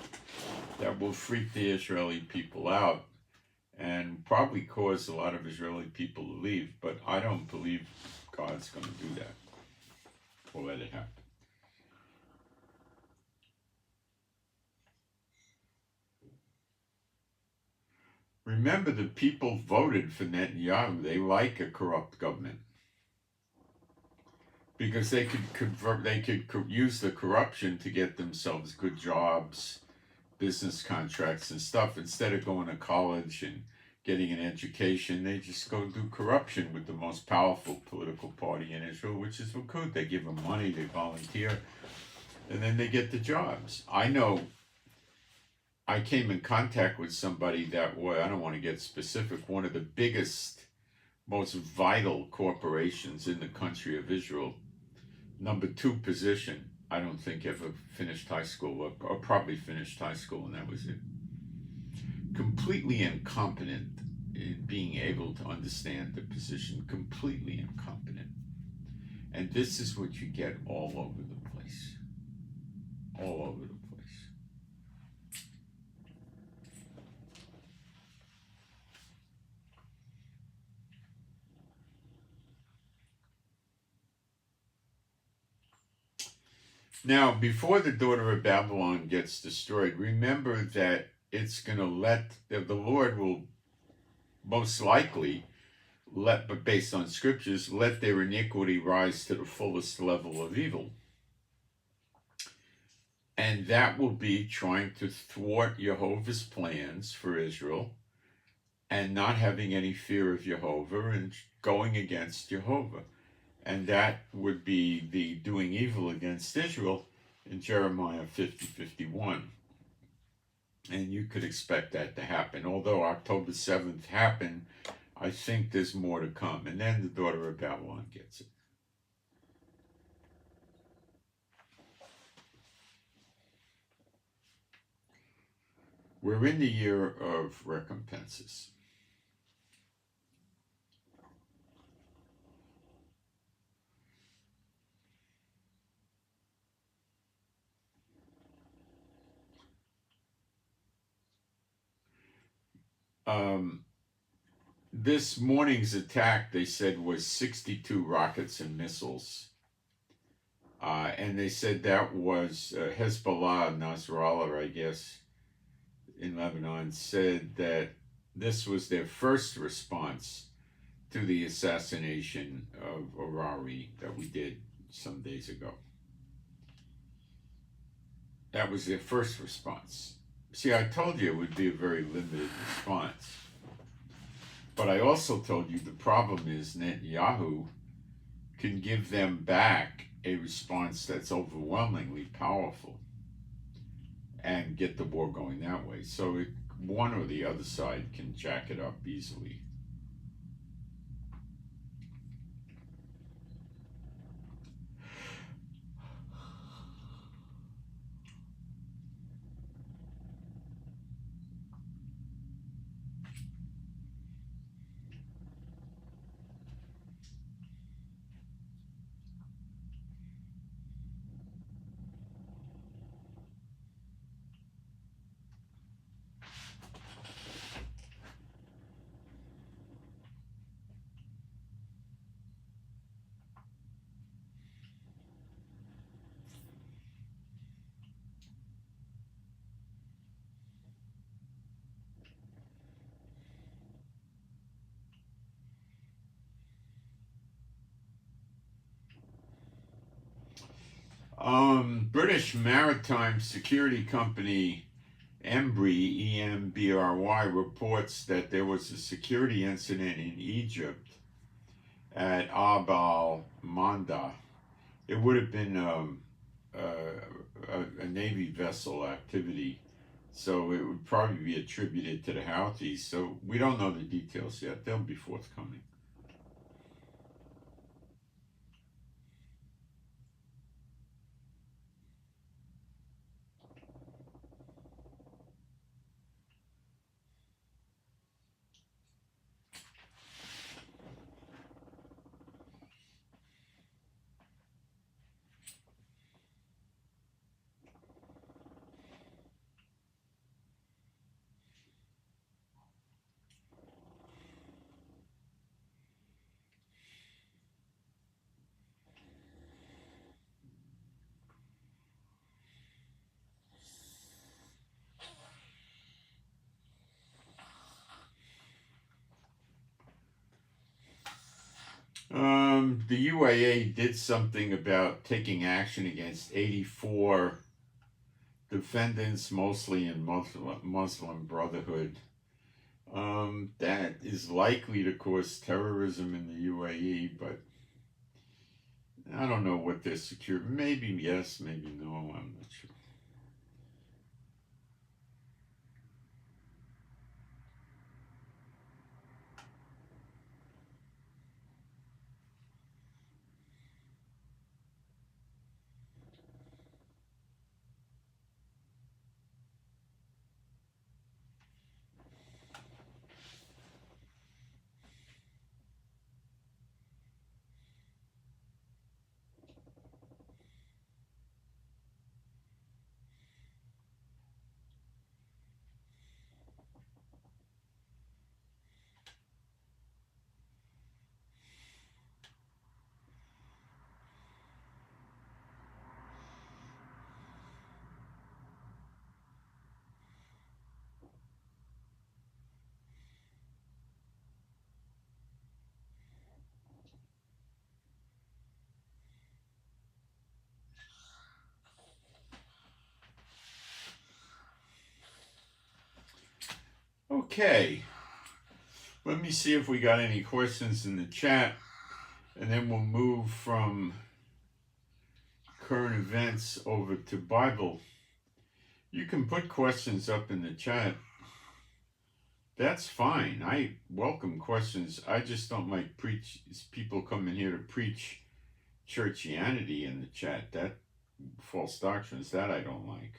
that will freak the Israeli people out and probably cause a lot of Israeli people to leave. But I don't believe God's going to do that or let it happen. Remember, the people voted for Netanyahu. They like a corrupt government because they could use the corruption to get themselves good jobs business contracts and stuff. Instead of going to college and getting an education, they just go do corruption with the most powerful political party in Israel, which is Likud. They give them money, they volunteer, and then they get the jobs. I know I came in contact with somebody that was, I don't want to get specific, one of the biggest, most vital corporations in the country of Israel, number 2 position, I don't think ever finished high school, or probably finished high school, and that was it. Completely incompetent in being able to understand the position, completely incompetent. And this is what you get all over the place. All over the place. Now, before the daughter of Babylon gets destroyed, remember that it's going to the Lord will most likely but based on scriptures, let their iniquity rise to the fullest level of evil. And that will be trying to thwart Jehovah's plans for Israel and not having any fear of Jehovah and going against Jehovah. And that would be the doing evil against Israel in Jeremiah 50:51. And you could expect that to happen. Although October 7th happened, I think there's more to come. And then the daughter of Babylon gets it. We're in the year of recompenses. This morning's attack, they said, was 62 rockets and missiles. And they said that was Hezbollah, Nasrallah, I guess, in Lebanon, said that this was their first response to the assassination of Harari that we did some days ago. That was their first response. See, I told you it would be a very limited response. But I also told you the problem is Netanyahu can give them back a response that's overwhelmingly powerful and get the war going that way. So one or the other side can jack it up easily. British maritime security company Embry, E-M-B-R-Y, reports that there was a security incident in Egypt at Ab al-Manda. It would have been a Navy vessel activity, so it would probably be attributed to the Houthis. So we don't know the details yet. They'll be forthcoming. The UAE did something about taking action against 84 defendants, mostly in Muslim Brotherhood. That is likely to cause terrorism in the UAE, but I don't know what they're secure. Maybe yes, maybe no, I'm not sure. Okay, let me see if we got any questions in the chat, and then we'll move from current events over to Bible. You can put questions up in the chat. That's fine. I welcome questions. I just don't like people coming here to preach churchianity in the chat. That false doctrines, that I don't like.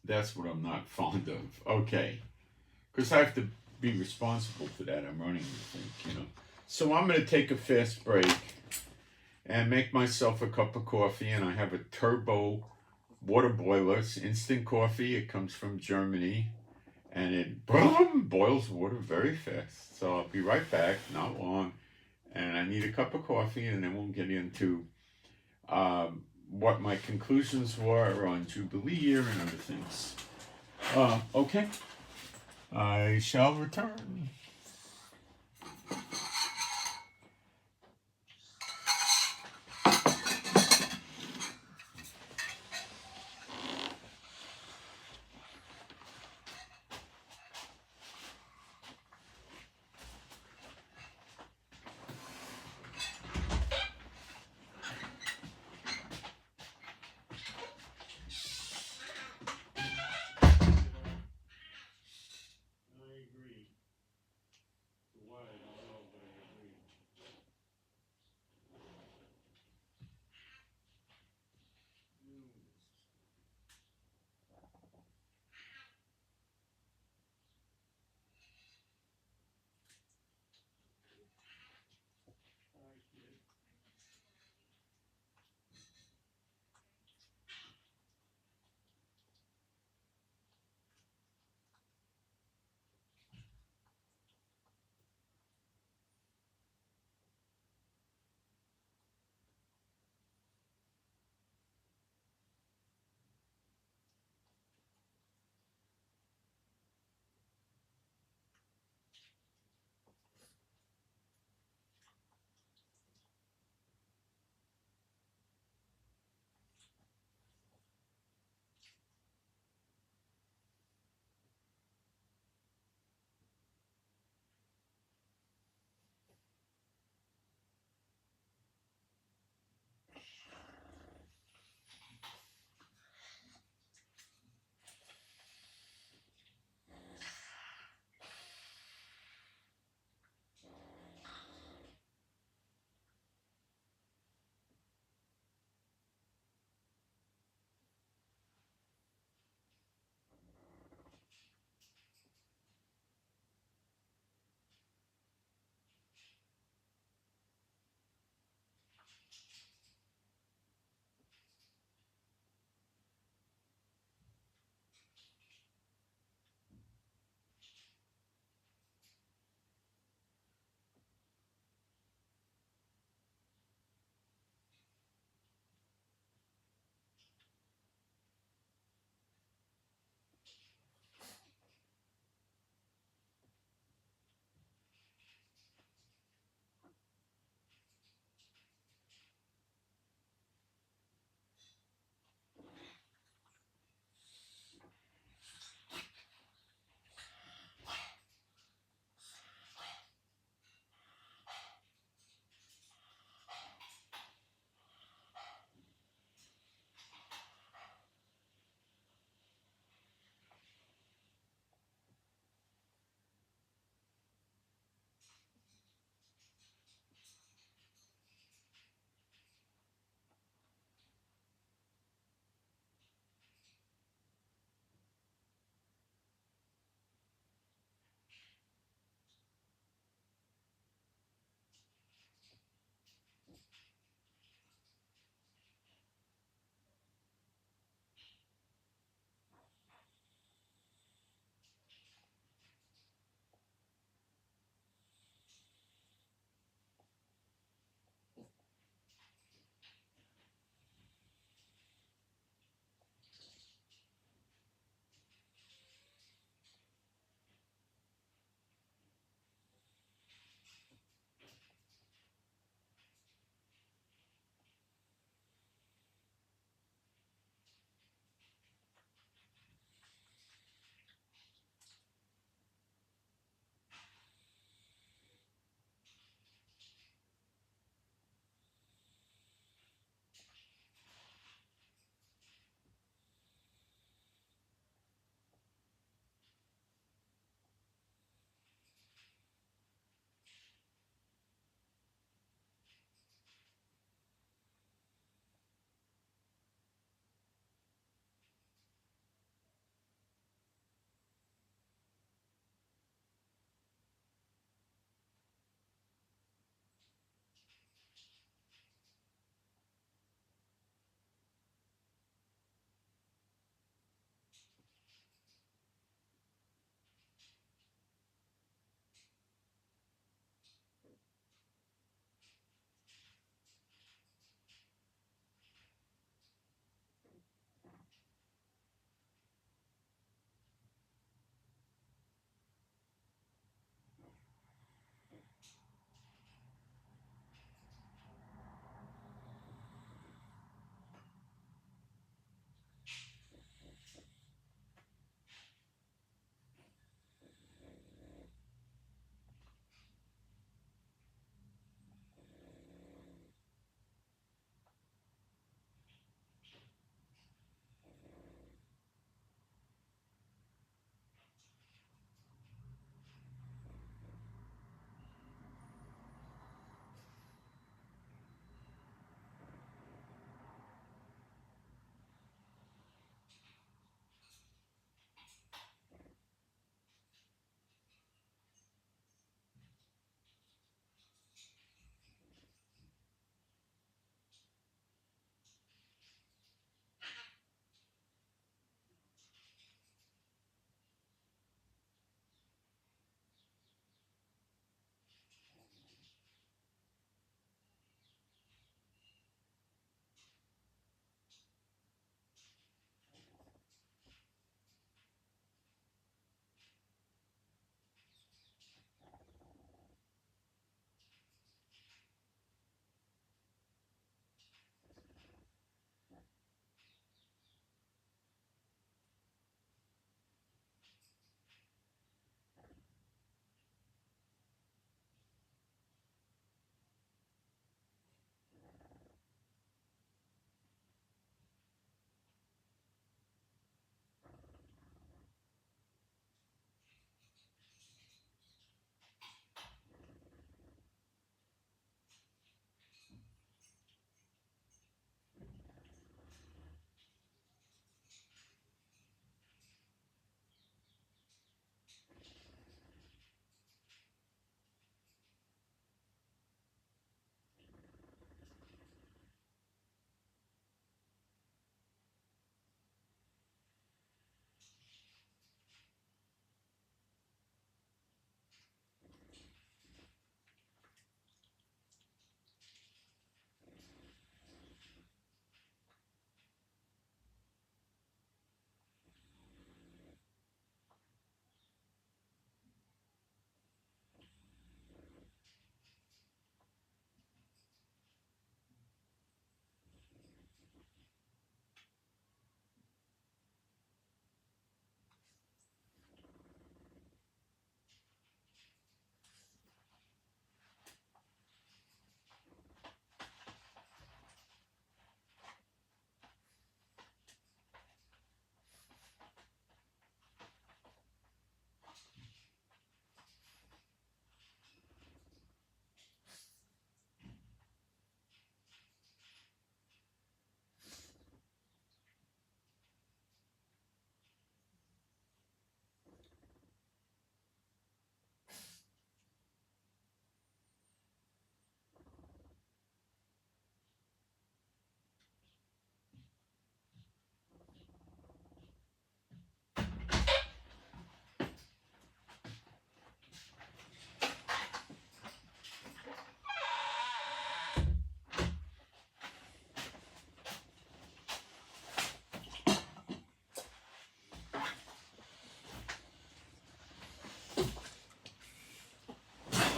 That's what I'm not fond of. Okay. Because I have to be responsible for that. I'm running the thing, So I'm going to take a fast break and make myself a cup of coffee. And I have a turbo water boiler. It's instant coffee. It comes from Germany. And it boils water very fast. So I'll be right back, not long. And I need a cup of coffee, and then we'll get into what my conclusions were on Jubilee year and other things. Okay. I shall return.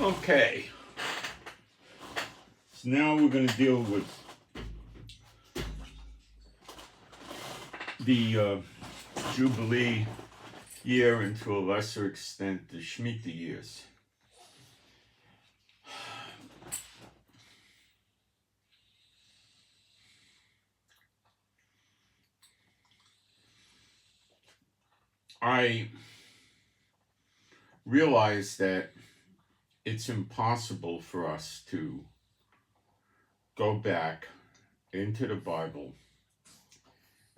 Okay. So now we're going to deal with the Jubilee year and to a lesser extent the Shemitah years. I realize that it's impossible for us to go back into the Bible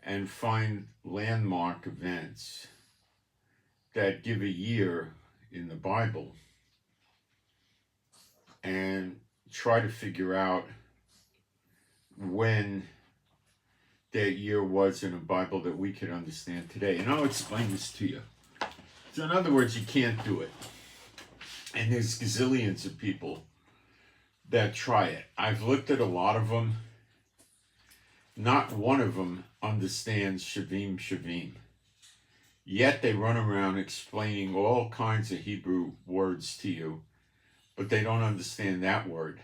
and find landmark events that give a year in the Bible and try to figure out when that year was in a Bible that we could understand today. And I'll explain this to you. So in other words, you can't do it. And there's gazillions of people that try it. I've looked at a lot of them. Not one of them understands Shavim. Yet they run around explaining all kinds of Hebrew words to you, but they don't understand that word.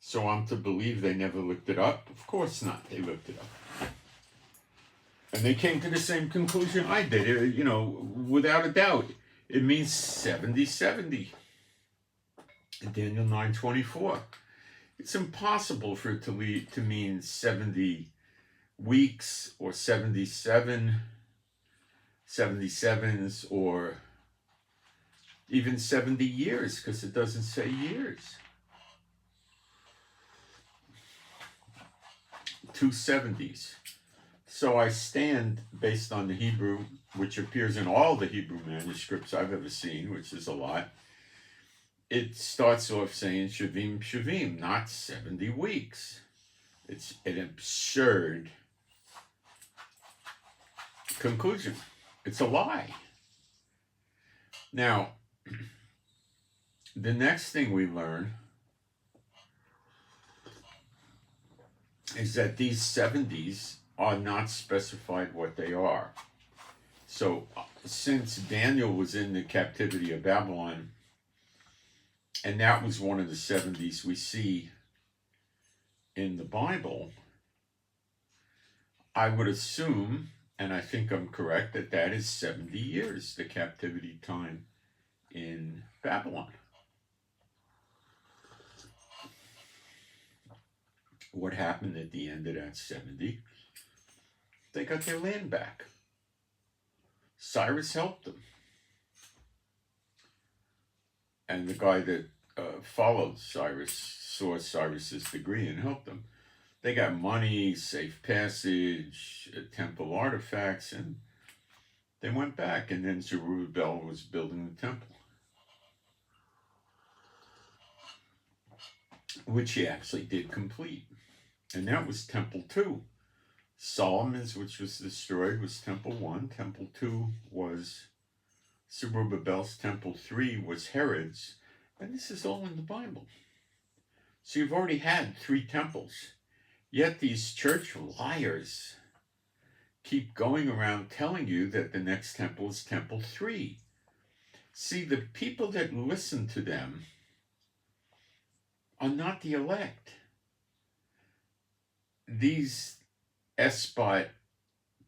So I'm to believe they never looked it up? Of course not. They looked it up. And they came to the same conclusion I did. You know, without a doubt, it means 70. Daniel 9:24. It's impossible for it to mean 70 weeks or 77s or even 70 years, because it doesn't say years. 2 70s. So I stand based on the Hebrew, which appears in all the Hebrew manuscripts I've ever seen, which is a lot. It starts off saying Shavim, not 70 weeks. It's an absurd conclusion. It's a lie. Now, the next thing we learn is that these 70s are not specified what they are. So, since Daniel was in the captivity of Babylon, and that was one of the 70s we see in the Bible, I would assume, and I think I'm correct, that that is 70 years, the captivity time in Babylon. What happened at the end of that 70? They got their land back. Cyrus helped them. And the guy that followed Cyrus saw Cyrus's degree and helped them. They got money, safe passage, temple artifacts, and they went back. And then Zerubbabel was building the temple, which he actually did complete. And that was Temple 2. Solomon's, which was destroyed, was Temple 1. Temple 2 was Zerubbabel's. Temple 3 was Herod's. And this is all in the Bible. So you've already had 3 temples. Yet these church liars keep going around telling you that the next temple is Temple 3. See, the people that listen to them are not the elect. These expire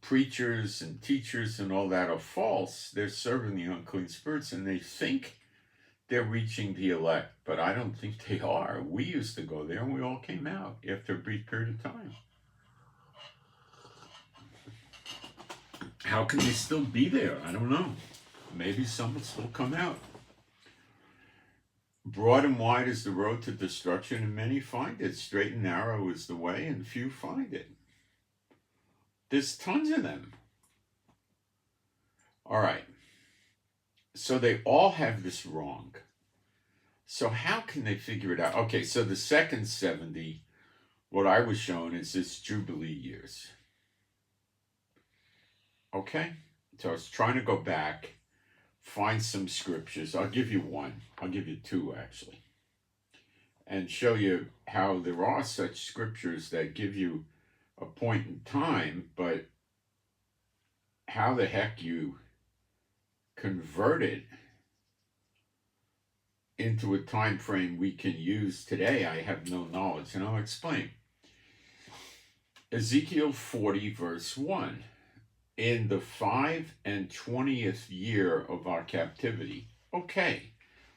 preachers and teachers and all that are false. They're serving the unclean spirits, and they think they're reaching the elect, but I don't think they are. We used to go there, and we all came out after a brief period of time. How can they still be there? I don't know. Maybe some will still come out. Broad and wide is the road to destruction, and many find it. Straight and narrow is the way, and few find it. There's tons of them. All right. So they all have this wrong. So how can they figure it out? Okay, so the second 70, what I was shown is this Jubilee years. Okay? So I was trying to go back, find some scriptures. I'll give you one. I'll give you 2, actually. And show you how there are such scriptures that give you a point in time, but how the heck you convert it into a time frame we can use today, I have no knowledge, and I'll explain. Ezekiel 40, verse 1. In the 25th year of our captivity. Okay,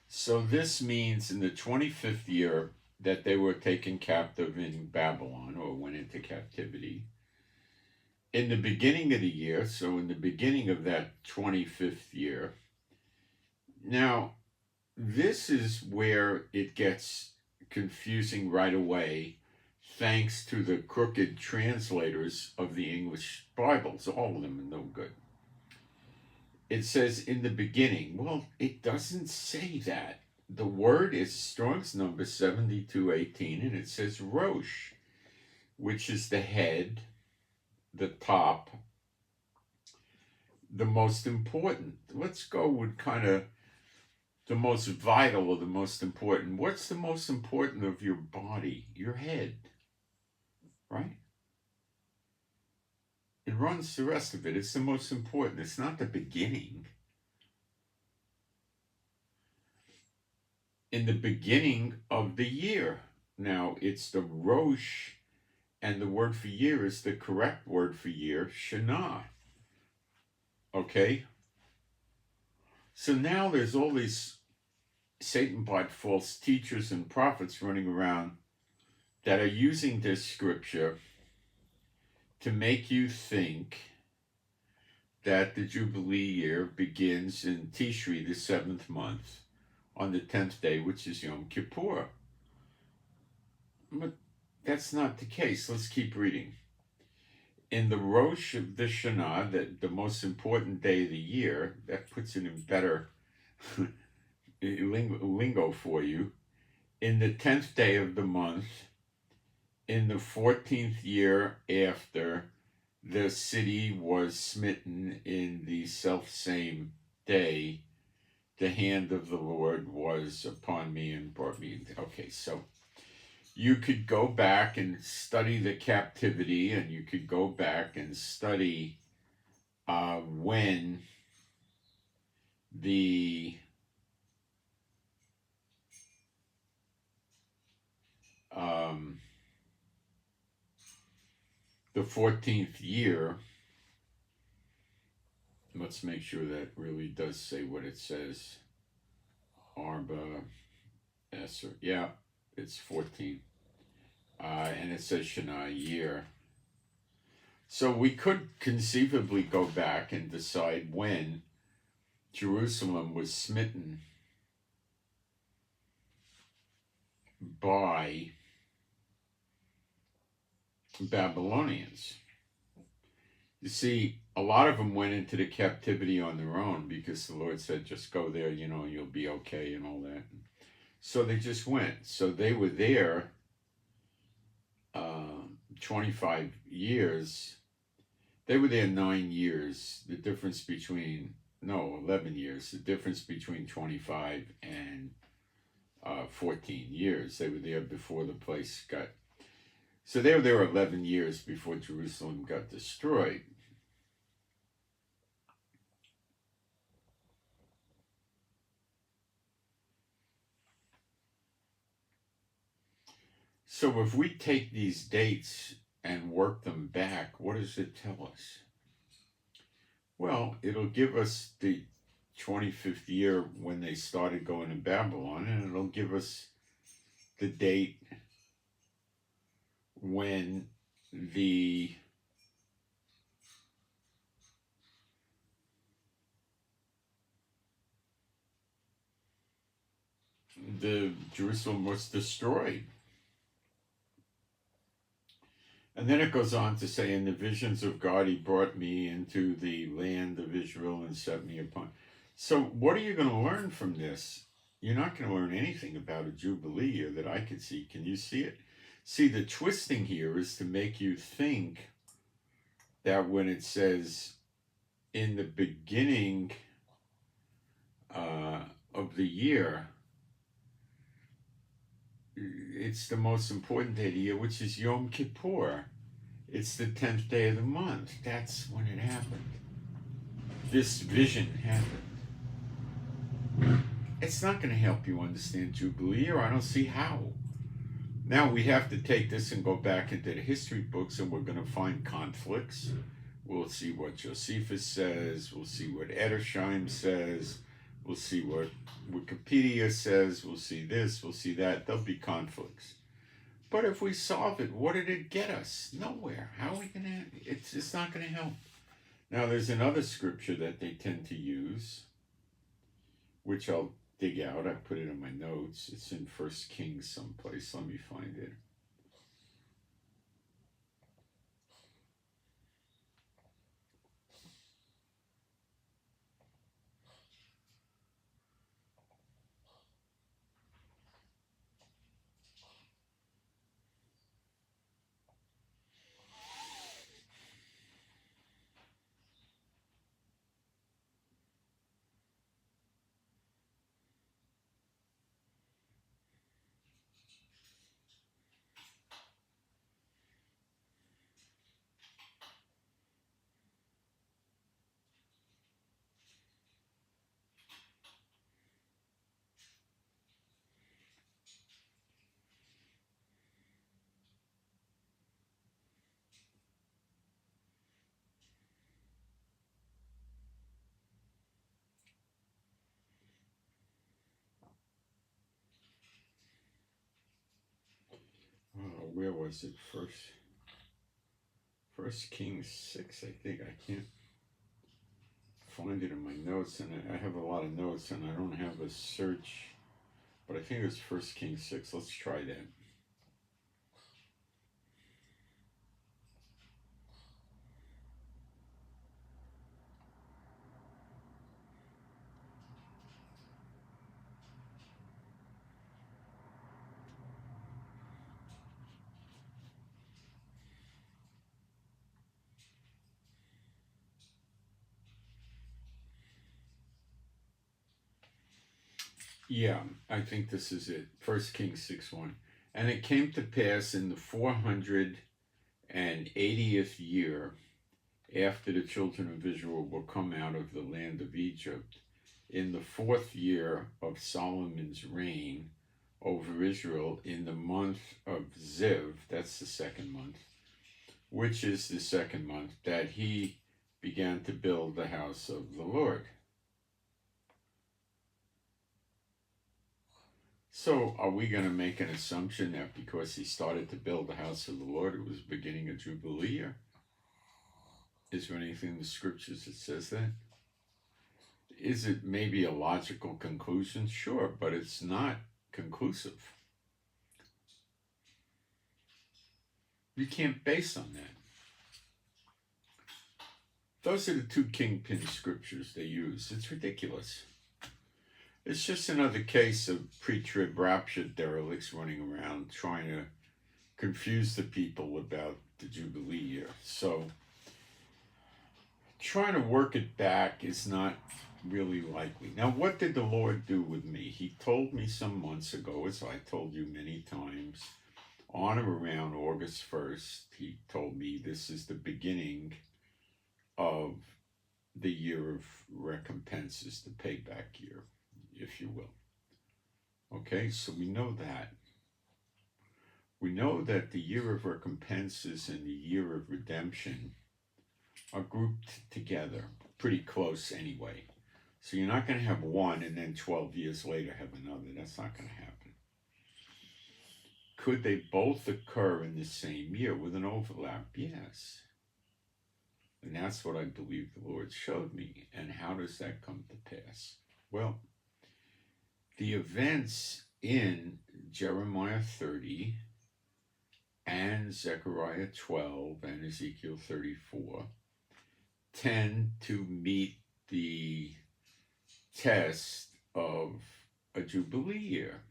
so this means in the 25th year that they were taken captive in Babylon, or went into captivity. In the beginning of the year, so in the beginning of that 25th year. Now, this is where it gets confusing right away, thanks to the crooked translators of the English Bibles. All of them are no good. It says in the beginning. Well, it doesn't say that. The word is Strong's number 7218, and it says Rosh, which is the head, the top, the most important. Let's go with kind of the most vital or the most important. What's the most important of your body? Your head, right? It runs the rest of it. It's the most important. It's not the beginning. In the beginning of the year. Now, it's the Rosh, and the word for year is the correct word for year, Shana. Okay? So now there's all these Satan-bought false teachers and prophets running around that are using this scripture to make you think that the Jubilee year begins in Tishri, the 7th month, on the 10th day, which is Yom Kippur. But that's not the case. Let's keep reading. In the Rosh of the Shana, the most important day of the year, that puts it in better lingo for you. In the 10th day of the month, in the 14th year after the city was smitten, in the selfsame day, the hand of the Lord was upon me and brought me into. Okay, so you could go back and study the captivity, and you could go back and study when the the 14th year. Let's make sure that really does say what it says. Arba Esser. Yeah, it's 14. And it says Shana, year. So we could conceivably go back and decide when Jerusalem was smitten by Babylonians. You see, a lot of them went into the captivity on their own because the Lord said, just go there, you'll be okay and all that. So they just went. So they were there 25 years. They were there 9 years. The difference between, 11 years. The difference between 25 and 14 years. They were there before the place got. So they were there 11 years before Jerusalem got destroyed. So if we take these dates and work them back, what does it tell us? Well, it'll give us the 25th year when they started going to Babylon, and it'll give us the date when the Jerusalem was destroyed. And then it goes on to say, in the visions of God, he brought me into the land of Israel and set me upon. So what are you going to learn from this? You're not going to learn anything about a Jubilee year that I could see. Can you see it? See, the twisting here is to make you think that when it says in the beginning of the year, it's the most important day of the year, which is Yom Kippur. It's the 10th day of the month. That's when it happened. This vision happened. it's not going to help you understand Jubilee, or I don't see how. Now we have to take this and go back into the history books, and we're going to find conflicts. We'll see what Josephus says. We'll see what Edersheim says. We'll see what Wikipedia says. We'll see this. We'll see that. There'll be conflicts. But if we solve it, what did it get us? Nowhere. How are we going to? It's not going to help. Now there's another scripture that they tend to use, which I'll dig out. I put it in my notes. It's in 1 Kings someplace. Let me find it. Where was it? First Kings 6, I think. I can't find it in my notes, and I have a lot of notes, and I don't have a search, but I think it was 1 Kings 6. Let's try that. Yeah, I think this is it. 1 Kings 6:1. And it came to pass in the 480th year after the children of Israel were come out of the land of Egypt, in the 4th year of Solomon's reign over Israel, in the month of Ziv, that's the second month, which is the second month, that he began to build the house of the Lord. So are we going to make an assumption that because he started to build the house of the Lord, it was the beginning of Jubilee year? Is there anything in the scriptures that says that? Is it maybe a logical conclusion? Sure, but it's not conclusive. You can't base on that. Those are the two kingpin scriptures they use. It's ridiculous. It's just another case of pre-trib rapture derelicts running around trying to confuse the people about the Jubilee year. So trying to work it back is not really likely. Now, what did the Lord do with me? He told me some months ago, as I told you many times, on or around August 1st, he told me this is the beginning of the year of recompenses, the payback year, if you will. Okay, so we know that. We know that the year of recompenses and the year of redemption are grouped together, pretty close anyway. So you're not going to have one and then 12 years later have another. That's not going to happen. Could they both occur in the same year with an overlap? Yes. And that's what I believe the Lord showed me. And how does that come to pass? Well, the events in Jeremiah 30 and Zechariah 12 and Ezekiel 34 tend to meet the test of a Jubilee year.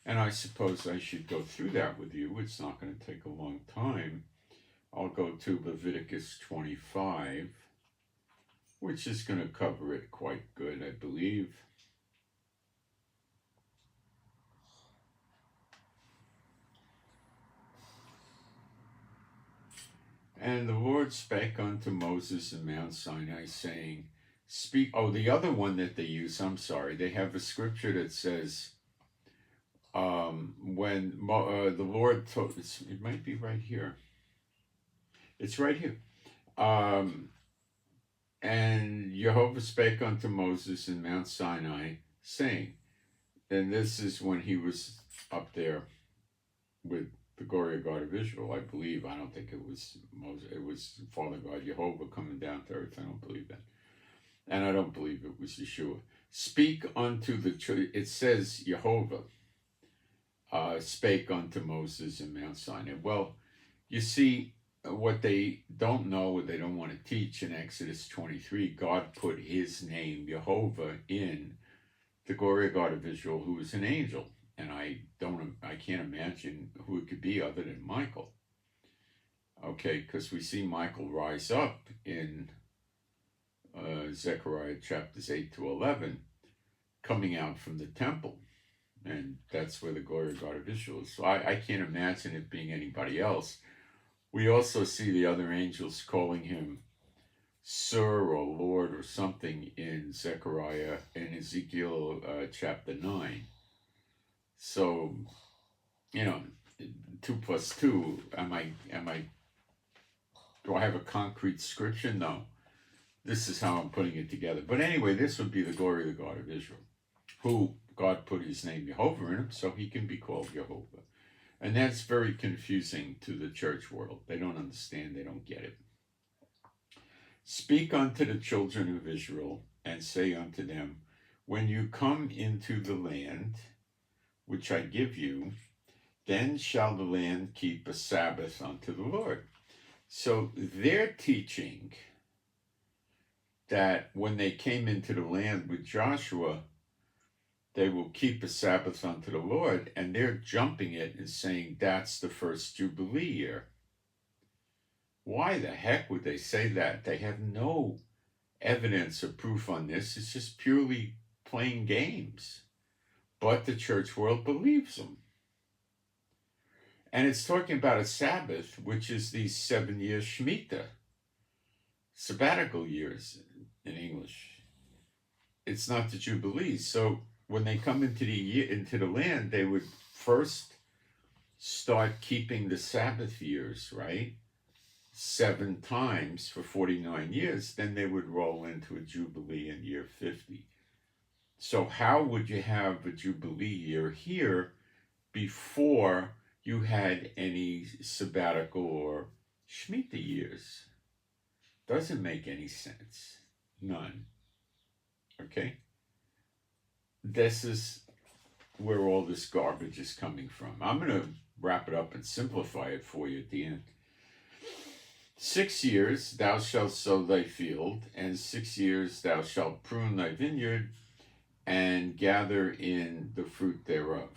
And I suppose I should go through that with you. It's not going to take a long time. I'll go to Leviticus 25, which is going to cover it quite good, I believe. And the Lord spake unto Moses in Mount Sinai, saying, the other one that they use, I'm sorry, they have a scripture that says, when the Lord told, it might be right here. It's right here. And Jehovah spake unto Moses in Mount Sinai, saying, and this is when he was up there with the glory of God of Israel, I believe. I don't think it was Moses. It was Father God, Jehovah, coming down to earth. I don't believe that. And I don't believe it was Yeshua. Speak unto the children. It says Jehovah spake unto Moses in Mount Sinai. Well, you see, what they don't know, what they don't want to teach in Exodus 23, God put his name, Jehovah, in the glory of God of Israel, who is an angel. And I can't imagine who it could be other than Michael. Okay, because we see Michael rise up in Zechariah chapters 8 to 11, coming out from the temple. And that's where the glory of God of Israel is. So I can't imagine it being anybody else. We also see the other angels calling him Sir or Lord or something in Zechariah and Ezekiel chapter 9. So, 2 plus 2, do I have a concrete scripture? No. This is how I'm putting it together. But anyway, this would be the glory of the God of Israel, who God put his name Jehovah in him so he can be called Jehovah. And that's very confusing to the church world. They don't understand, they don't get it. Speak unto the children of Israel, and say unto them, when you come into the land which I give you, then shall the land keep a Sabbath unto the Lord. So they're teaching that when they came into the land with Joshua, they will keep a Sabbath unto the Lord, and they're jumping it and saying that's the first Jubilee year. Why the heck would they say that? They have no evidence or proof on this. It's just purely playing games. But the church world believes them. And it's talking about a Sabbath, which is the 7-year Shemitah, sabbatical years in English. It's not the Jubilee. So when they come into the land, they would first start keeping the Sabbath years, right? 7 times for 49 years. Then they would roll into a Jubilee in year 50. So how would you have a Jubilee year here before you had any sabbatical or Shemitah years? Doesn't make any sense. None. Okay? This is where all this garbage is coming from. I'm going to wrap it up and simplify it for you at the end. 6 years thou shalt sow thy field, and 6 years thou shalt prune thy vineyard, and gather in the fruit thereof.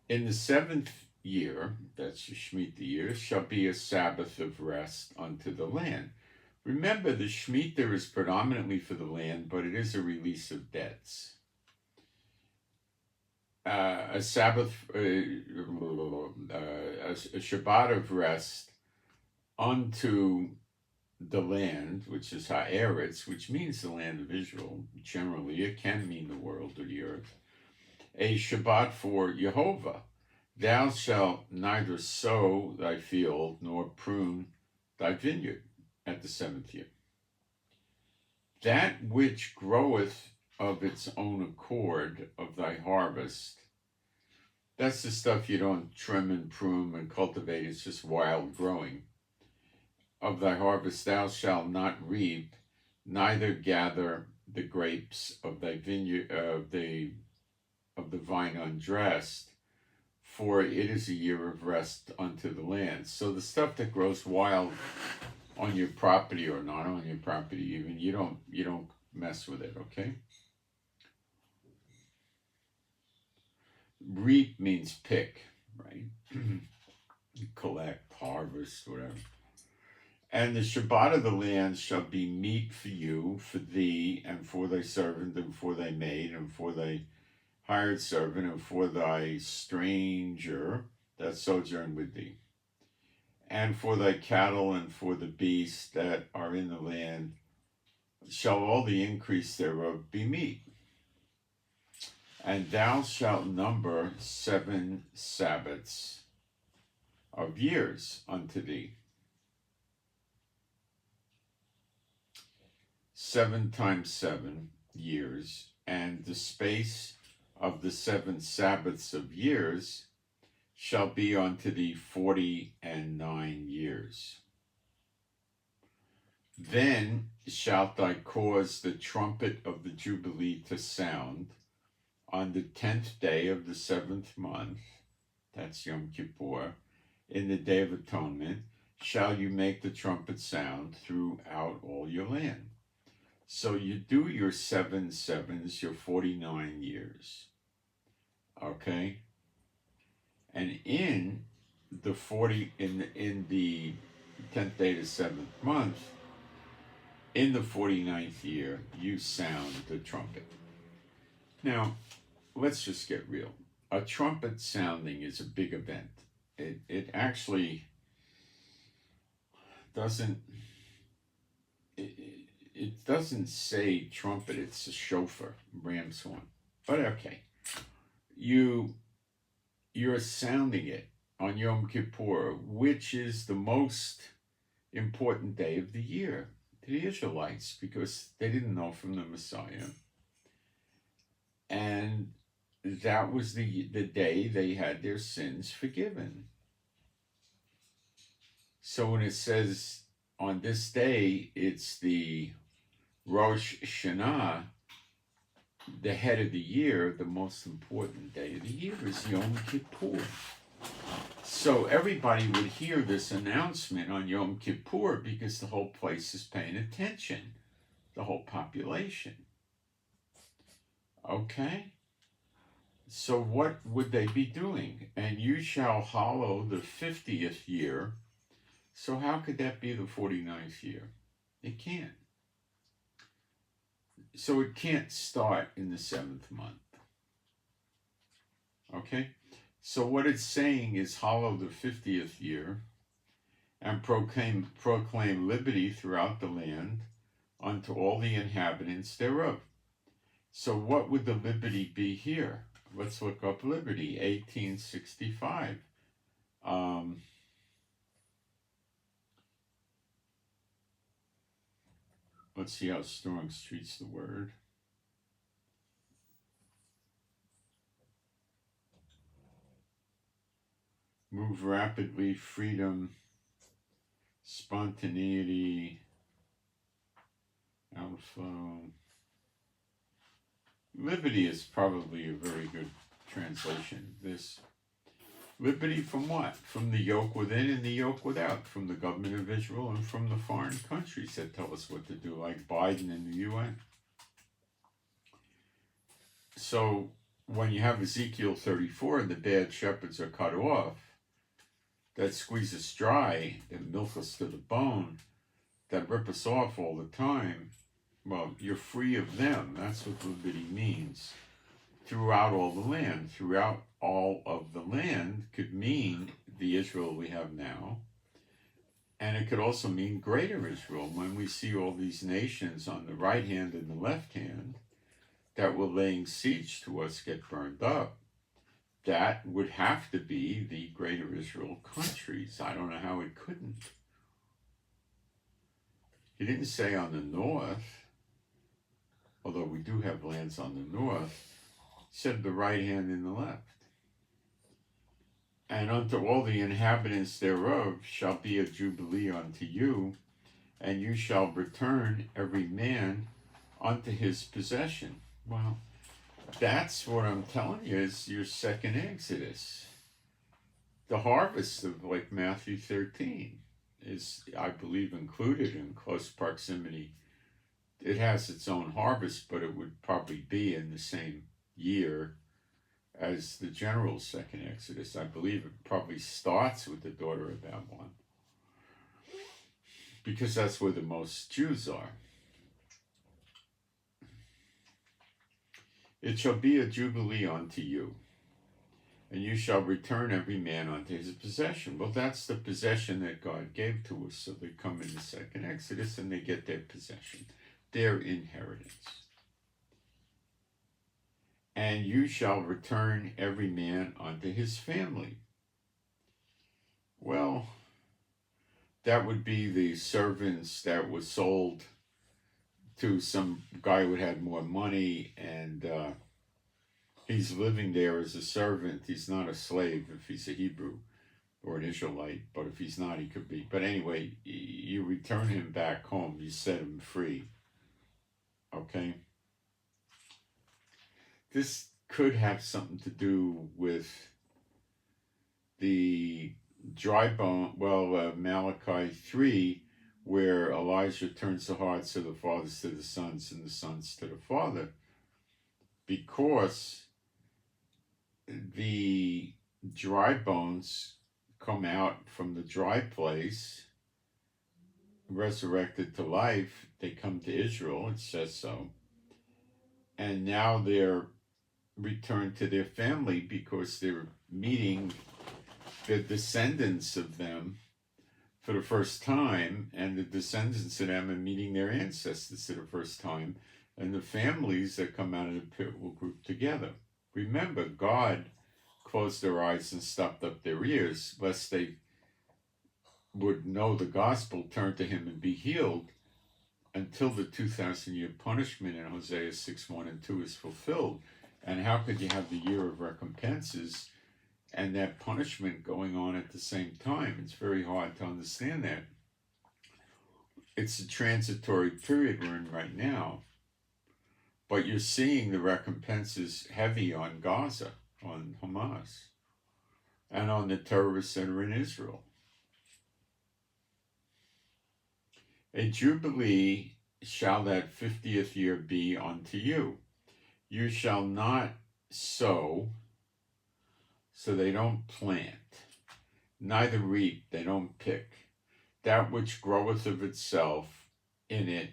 In the 7th year, that's your Shemitah year, shall be a Sabbath of rest unto the land. Remember, the Shemitah is predominantly for the land, but it is a release of debts. A Sabbath, a Shabbat of rest unto the land, which is Haaretz, which means the land of Israel. Generally, it can mean the world or the earth. A Shabbat for Jehovah. Thou shalt neither sow thy field nor prune thy vineyard at the 7th year. That which groweth of its own accord of thy harvest, that's the stuff you don't trim and prune and cultivate, it's just wild growing. Of thy harvest thou shalt not reap, neither gather the grapes of thy vineyard, of the vine undressed, for it is a year of rest unto the land. So the stuff that grows wild on your property or not on your property even, you don't mess with it, okay? Reap means pick, right? Collect, harvest, whatever. And the Shabbat of the land shall be meat for you, for thee, and for thy servant, and for thy maid, and for thy hired servant, and for thy stranger that sojourn with thee, and for thy cattle, and for the beasts that are in the land shall all the increase thereof be meat. And thou shalt number 7 Sabbaths of years unto thee. 7 times 7 years, and the space of the 7 Sabbaths of years shall be unto thee 49 years. Then shalt thou cause the trumpet of the Jubilee to sound on the 10th day of the 7th month, that's Yom Kippur, in the Day of Atonement, shall you make the trumpet sound throughout all your land. So you do your 7 sevens, your 49 years. Okay? And in the 10th day of the 7th month, in the 49th year, you sound the trumpet. Now, let's just get real. A trumpet sounding is a big event. It actually doesn't, it doesn't say trumpet, it's a shofar, ram's horn. But okay, you're sounding it on Yom Kippur, which is the most important day of the year to the Israelites, because they didn't know from the Messiah. And that was the day they had their sins forgiven. So when it says on this day, it's the Rosh Hashanah, the head of the year, the most important day of the year is Yom Kippur. So everybody would hear this announcement on Yom Kippur because the whole place is paying attention, the whole population. Okay? So what would they be doing? And you shall hallow the 50th year. So how could that be the 49th year? It can't. So it can't start in the 7th month. Okay? So what it's saying is hallow the 50th year and proclaim liberty throughout the land unto all the inhabitants thereof. So what would the liberty be here? Let's look up liberty, 1865. Let's see how Strong's treats the word. Move rapidly, freedom, spontaneity, outflow. Liberty is probably a very good translation. This liberty from what? From the yoke within and the yoke without, from the government of Israel and from the foreign countries that tell us what to do, like Biden and the UN. So when you have Ezekiel 34 and the bad shepherds are cut off, that squeeze us dry, that milk us to the bone, that rip us off all the time, well, you're free of them. That's what liberty means. Throughout all the land. Throughout all of the land could mean the Israel we have now. And it could also mean greater Israel. When we see all these nations on the right hand and the left hand that were laying siege to us get burned up, that would have to be the greater Israel countries. I don't know how it couldn't. He didn't say on the north, although we do have lands on the north. He said the right hand and the left. And unto all the inhabitants thereof shall be a jubilee unto you, and you shall return every man unto his possession. Well, that's what I'm telling you is your second Exodus. The harvest of like Matthew 13 is, I believe, included in close proximity. It has its own harvest, but it would probably be in the same year as the general second Exodus. I believe it probably starts with the daughter of Babylon, because that's where the most Jews are. It shall be a jubilee unto you, and you shall return every man unto his possession. Well, that's the possession that God gave to us. So they come in the second Exodus and they get their possession. their inheritance. And you shall return every man unto his family. Well, that would be the servants that were sold to some guy who had more money, and he's living there as a servant. He's not a slave if he's a Hebrew or an Israelite, but if he's not, he could be. But anyway, you return him back home. You set him free. Okay? This could have something to do with the dry bone, Malachi 3, where Elijah turns the hearts of the fathers to the sons and the sons to the father, because the dry bones come out from the dry place, resurrected to life. They come to Israel, it says so, and now they're returned to their family because they're meeting the descendants of them for the first time, and the descendants of them are meeting their ancestors for the first time, and the families that come out of the pit will group together. Remember, God closed their eyes and stopped up their ears, lest they would know the gospel, turn to him, and be healed, until the 2,000-year punishment in Hosea 6:1 and 2 is fulfilled. And how could you have the year of recompenses and that punishment going on at the same time? It's very hard to understand that. It's a transitory period we're in right now. But you're seeing the recompenses heavy on Gaza, on Hamas, and on the terrorists that are in Israel. A jubilee shall that 50th year be unto you. You shall not sow, so they don't plant, neither reap, they don't pick, that which groweth of itself in it,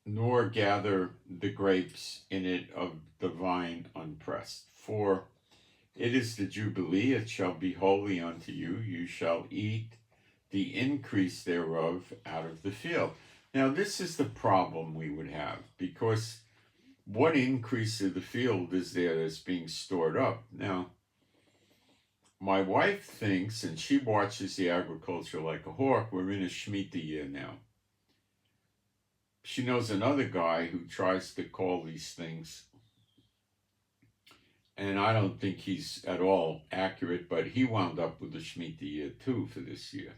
nor gather the grapes in it of the vine unpressed. For it is the Jubilee, it shall be holy unto you. You shall eat the increase thereof out of the field. Now, this is the problem we would have, because what increase of the field is there that's being stored up? Now, my wife thinks, and she watches the agriculture like a hawk, we're in a Shemitah year now. She knows another guy who tries to call these things, and I don't think he's at all accurate, but he wound up with the Shemitah year too for this year.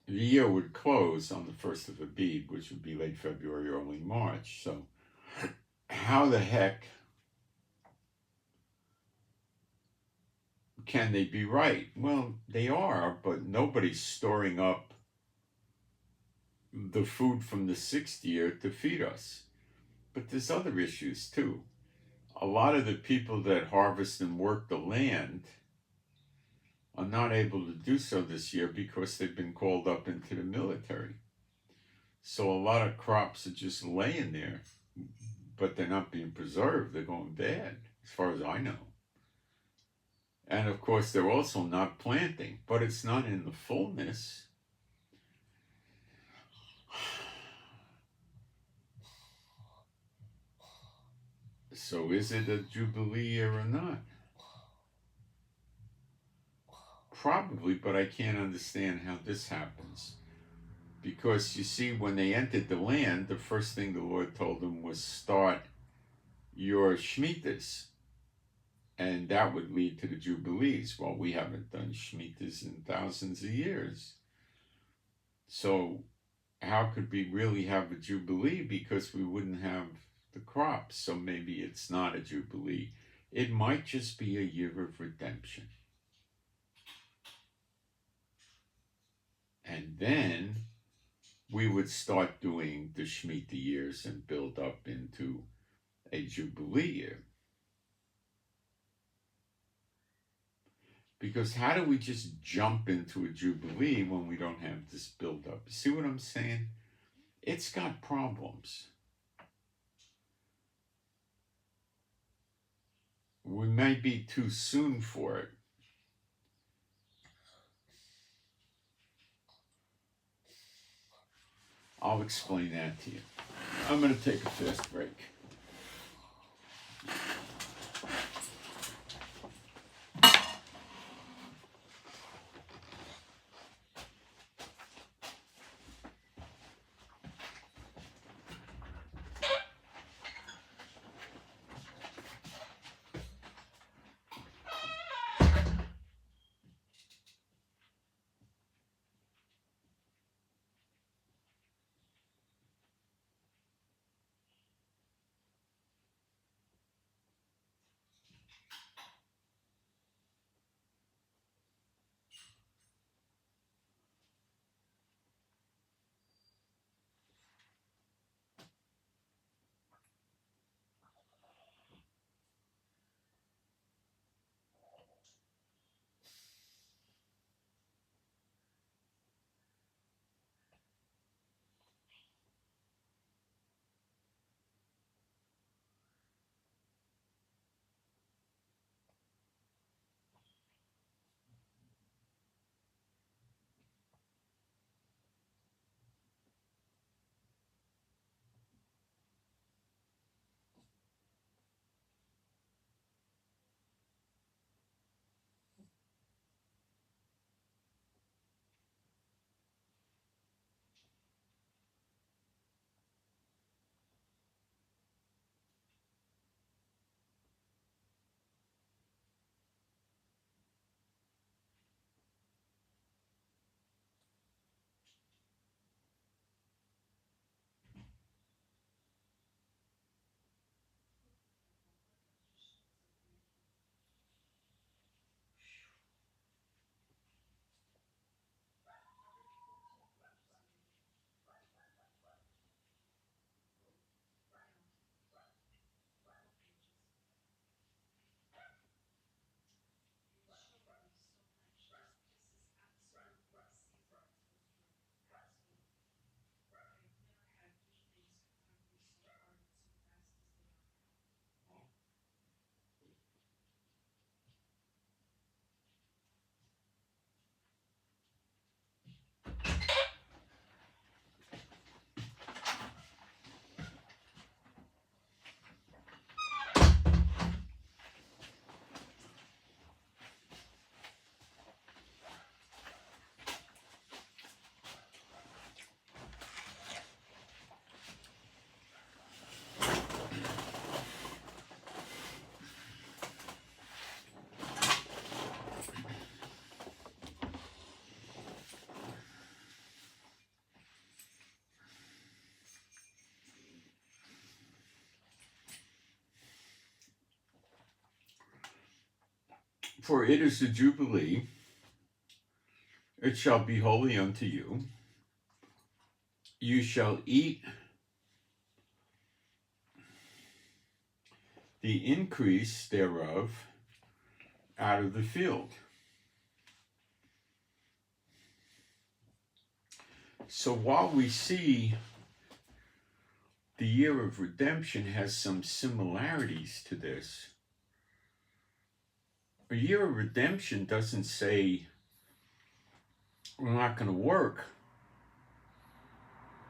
The year would close on the 1st of Abib, which would be late February, early March. So how the heck can they be right? Well, they are, but nobody's storing up the food from the 6th year to feed us. But there's other issues too. A lot of the people that harvest and work the land are not able to do so this year because they've been called up into the military. So a lot of crops are just laying there, but they're not being preserved. They're going bad, as far as I know. And of course, they're also not planting, but it's not in the fullness. So is it a Jubilee year or not? Probably, but I can't understand how this happens. Because you see, when they entered the land, the first thing the Lord told them was start your Shemitahs. And that would lead to the Jubilees. Well, we haven't done Shemitahs in thousands of years. So how could we really have a Jubilee? Because we wouldn't have the crops. So maybe it's not a Jubilee. It might just be a year of redemption. And then we would start doing the Shemitah years and build up into a Jubilee year. Because how do we just jump into a Jubilee when we don't have this build up? See what I'm saying? It's got problems. We might be too soon for it. I'll explain that to you. I'm going to take a fast break. For it is the Jubilee, it shall be holy unto you. You shall eat the increase thereof out of the field. So while we see the year of redemption has some similarities to this, a year of redemption doesn't say we're not going to work.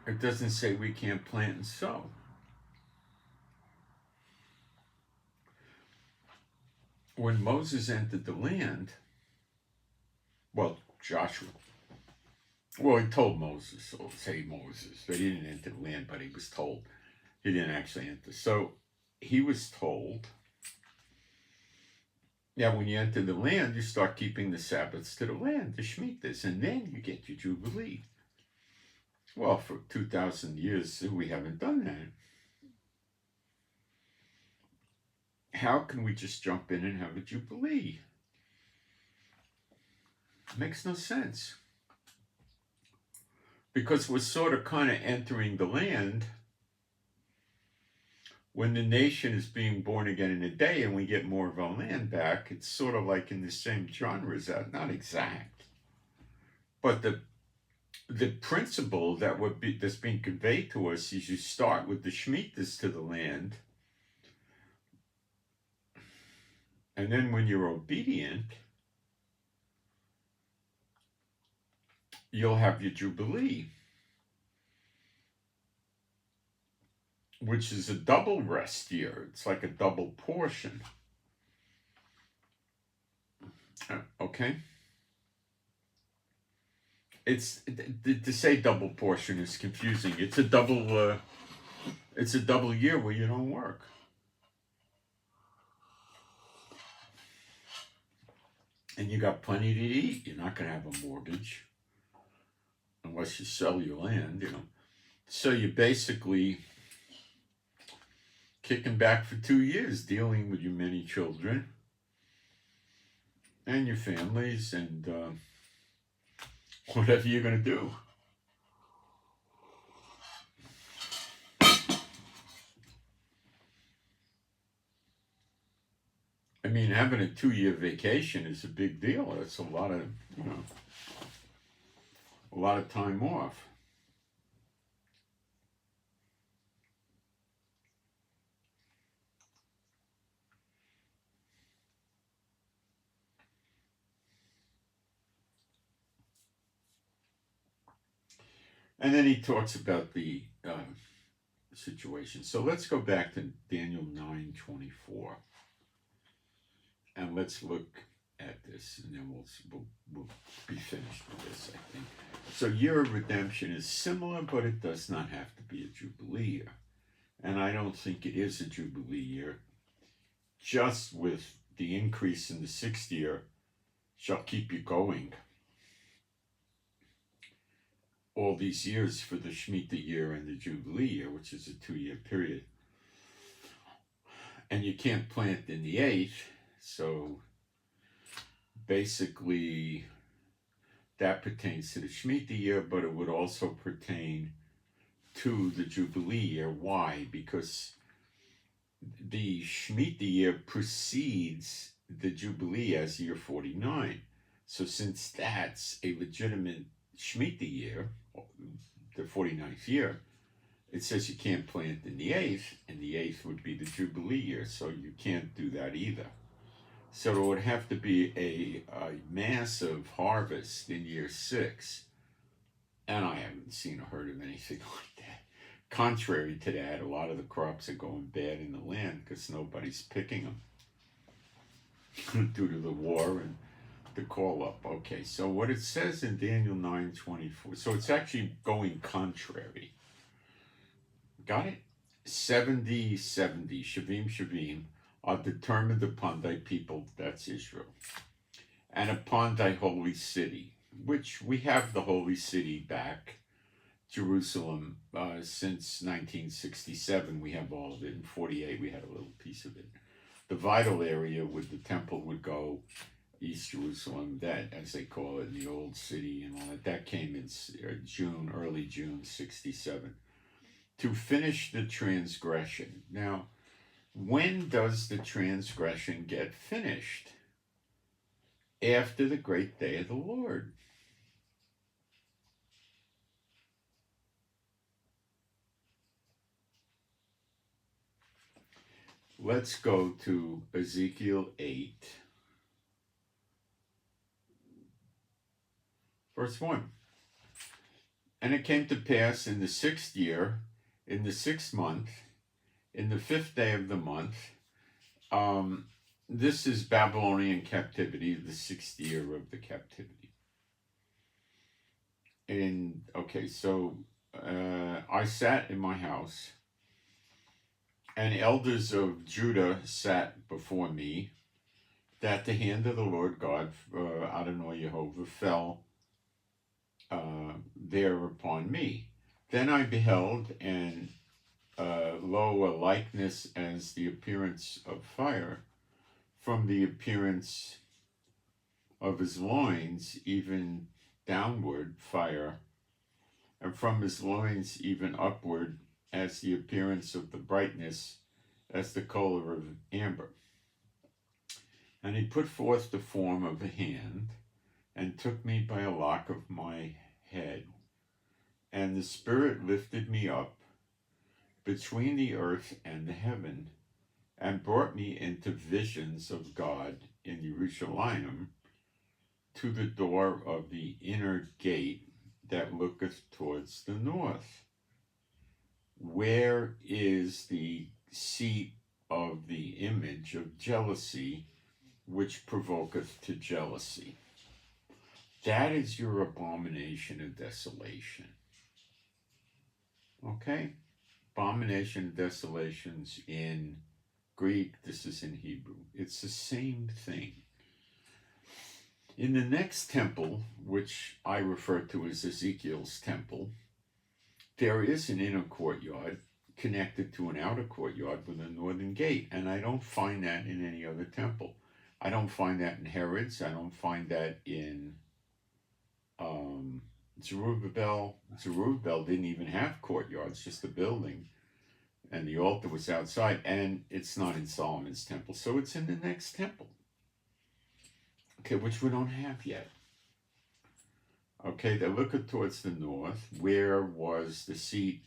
It doesn't say we can't plant and sow. When Moses entered the land, well, Joshua, well, he told Moses, so say Moses, but he didn't enter the land, but he was told. He didn't actually enter. So he was told, yeah, when you enter the land, you start keeping the Sabbaths to the land, the Shemitahs, and then you get your Jubilee. Well, for 2,000 years, we haven't done that. How can we just jump in and have a Jubilee? It makes no sense. Because we're sort of kind of entering the land when the nation is being born again in a day and we get more of our land back. It's sort of like in the same genre as that, not exact. But the principle that's being conveyed to us is you start with the Shemitahs to the land, and then when you're obedient, you'll have your Jubilee. which is a double rest year. It's like a double portion. Okay? It's to say double portion is confusing. It's a double year where you don't work. And you got plenty to eat. You're not going to have a mortgage unless you sell your land, So you're basically kicking back for 2 years, dealing with your many children and your families and whatever you're going to do. I mean, having a 2-year vacation is a big deal. It's a lot of, a lot of time off. And then he talks about the situation. So let's go back to Daniel 9:24. And let's look at this, and then we'll be finished with this, I think. So year of redemption is similar, but it does not have to be a Jubilee year. And I don't think it is a Jubilee year. Just with the increase in the 6th year shall keep you going all these years for the Shemitah year and the Jubilee year, which is a 2-year period. And you can't plant in the 8th, so basically that pertains to the Shemitah year, but it would also pertain to the Jubilee year. Why? Because the Shemitah year precedes the Jubilee as year 49. So since that's a legitimate Shemitah year, the 49th year, it says you can't plant in the 8th, and the 8th would be the Jubilee year, so you can't do that either. So it would have to be a massive harvest in year 6, and I haven't seen or heard of anything like that. Contrary to that, a lot of the crops are going bad in the land because nobody's picking them due to the war and the call up. Okay, so what it says in Daniel 9:24, so it's actually going contrary. Got it? 70, Shavim, are determined upon thy people, that's Israel, and upon thy holy city, which we have the holy city back, Jerusalem, since 1967. We have all of it. In 48, we had a little piece of it. The vital area where the temple would go, East Jerusalem, that, as they call it, in the old city and all that came in early June 67. To finish the transgression. Now, when does the transgression get finished? After the great day of the Lord. Let's go to Ezekiel 8, verse 1. And it came to pass in the 6th year, in the 6th month, in the 5th day of the month, this is Babylonian captivity, the 6th year of the captivity. So I sat in my house, and elders of Judah sat before me, that the hand of the Lord God, Adonai Yehovah, fell there upon me. Then I beheld, and lo, a likeness as the appearance of fire, from the appearance of his loins even downward fire, and from his loins even upward as the appearance of the brightness as the color of amber. And he put forth the form of a hand, and took me by a lock of my head. And the Spirit lifted me up between the earth and the heaven, and brought me into visions of God in Jerusalem, to the door of the inner gate that looketh towards the north. where is the seat of the image of jealousy, which provoketh to jealousy? That is your abomination of desolation. Okay? Abomination of desolations in Greek, this is in Hebrew. It's the same thing. In the next temple, which I refer to as Ezekiel's temple, there is an inner courtyard connected to an outer courtyard with a northern gate, and I don't find that in any other temple. I don't find that in Herod's. I don't find that in Zerubbabel. Zerubbabel didn't even have courtyards, just a building, and the altar was outside, and it's not in Solomon's temple, so it's in the next temple, okay, which we don't have yet. Okay, they look towards the north, where was the seat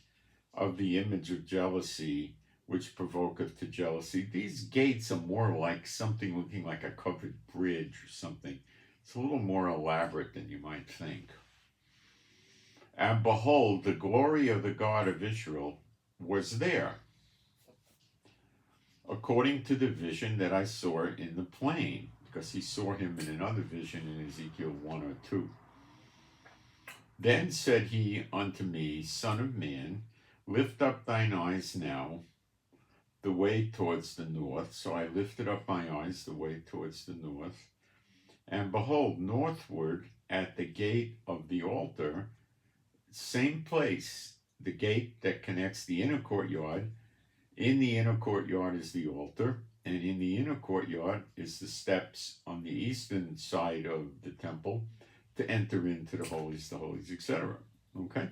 of the image of jealousy, which provoketh to jealousy. These gates are more like something looking like a covered bridge or something. It's a little more elaborate than you might think. And behold, the glory of the God of Israel was there, according to the vision that I saw in the plain, because he saw him in another vision in Ezekiel 1 or 2. Then said he unto me, Son of man, lift up thine eyes now the way towards the north. So I lifted up my eyes the way towards the north. And behold, northward at the gate of the altar, same place, the gate that connects the inner courtyard. In the inner courtyard is the altar, and in the inner courtyard is the steps on the eastern side of the temple to enter into the holies, etc. Okay?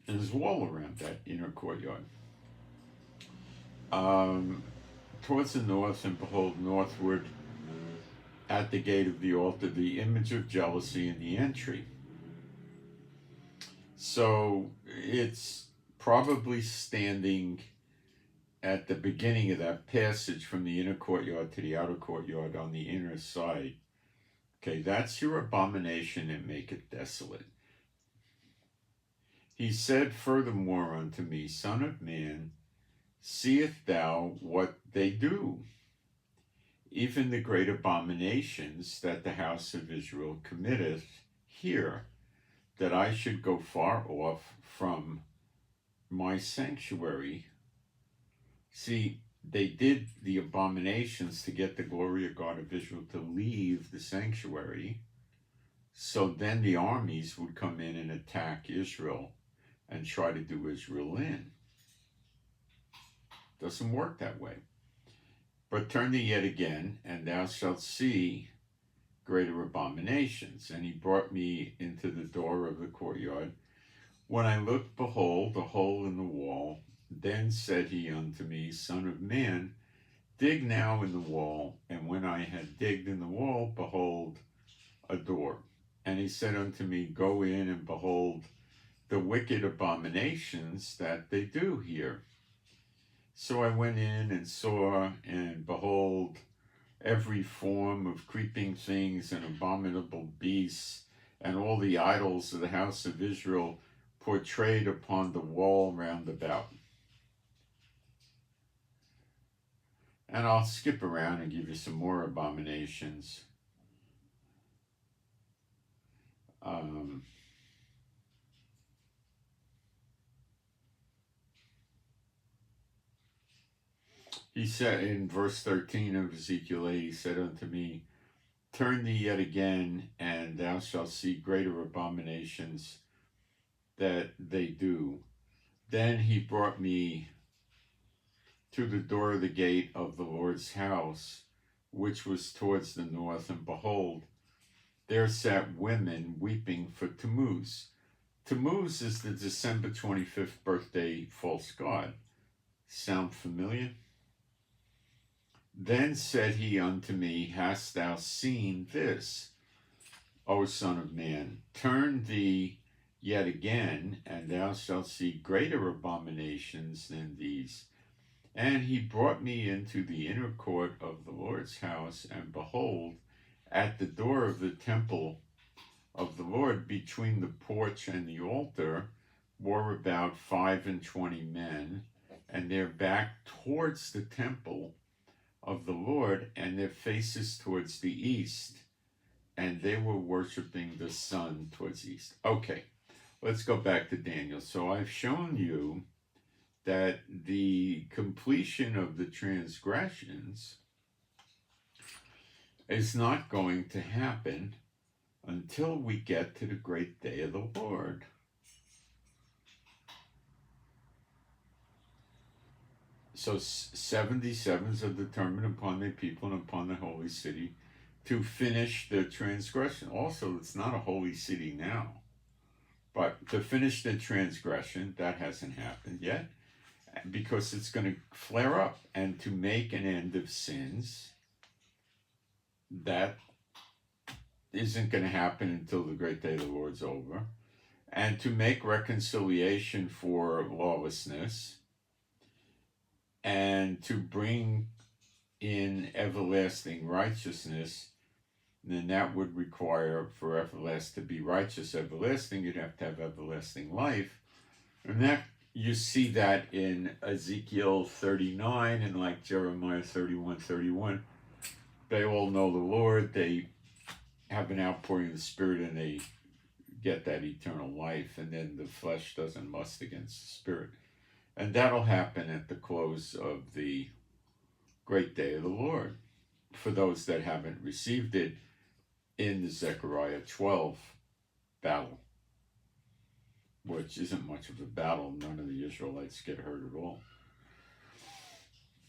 There's a wall around that inner courtyard. Towards the north, and behold, northward at the gate of the altar, the image of jealousy in the entry. So it's probably standing at the beginning of that passage from the inner courtyard to the outer courtyard on the inner side. Okay, that's your abomination, and make it desolate. He said furthermore unto me, Son of man, seest thou what they do, even the great abominations that the house of Israel committeth here, that I should go far off from my sanctuary. See, they did the abominations to get the glory of God of Israel to leave the sanctuary, so then the armies would come in and attack Israel and try to do Israel in. Doesn't work that way. But turn thee yet again, and thou shalt see greater abominations. And he brought me into the door of the courtyard. When I looked, behold, a hole in the wall. Then said he unto me, Son of man, dig now in the wall. And when I had digged in the wall, behold, a door. And he said unto me, Go in and behold the wicked abominations that they do here. So I went in and saw, and behold, every form of creeping things and abominable beasts, and all the idols of the house of Israel portrayed upon the wall round about. And I'll skip around and give you some more abominations. He said in verse 13 of Ezekiel 8, he said unto me, Turn thee yet again, and thou shalt see greater abominations that they do. Then he brought me to the door of the gate of the Lord's house, which was towards the north, and behold, there sat women weeping for Tammuz. Tammuz is the December 25th birthday false god. Sound familiar? Then said he unto me, Hast thou seen this, O son of man? Turn thee yet again, and thou shalt see greater abominations than these. And he brought me into the inner court of the Lord's house, and behold, at the door of the temple of the Lord, between the porch and the altar, were about 25 men, and their back towards the temple of the Lord, and their faces towards the east, and they were worshiping the sun towards the east. Okay, let's go back to Daniel. So I've shown you that the completion of the transgressions is not going to happen until we get to the great day of the Lord. So 77s are determined upon the people and upon the holy city to finish the transgression. Also, it's not a holy city now, but to finish the transgression, that hasn't happened yet, because it's going to flare up, and to make an end of sins, that isn't going to happen until the great day of the Lord's over, and to make reconciliation for lawlessness, and to bring in everlasting righteousness. Then that would require, for everlasting to be righteous, everlasting, you'd have to have everlasting life. And that, you see that in Ezekiel 39 and like Jeremiah 31:31. They all know the Lord, they have an outpouring of the Spirit, and they get that eternal life, and then the flesh doesn't lust against the Spirit. And that'll happen at the close of the great day of the Lord, for those that haven't received it in the Zechariah 12 battle, which isn't much of a battle. None of the Israelites get hurt at all.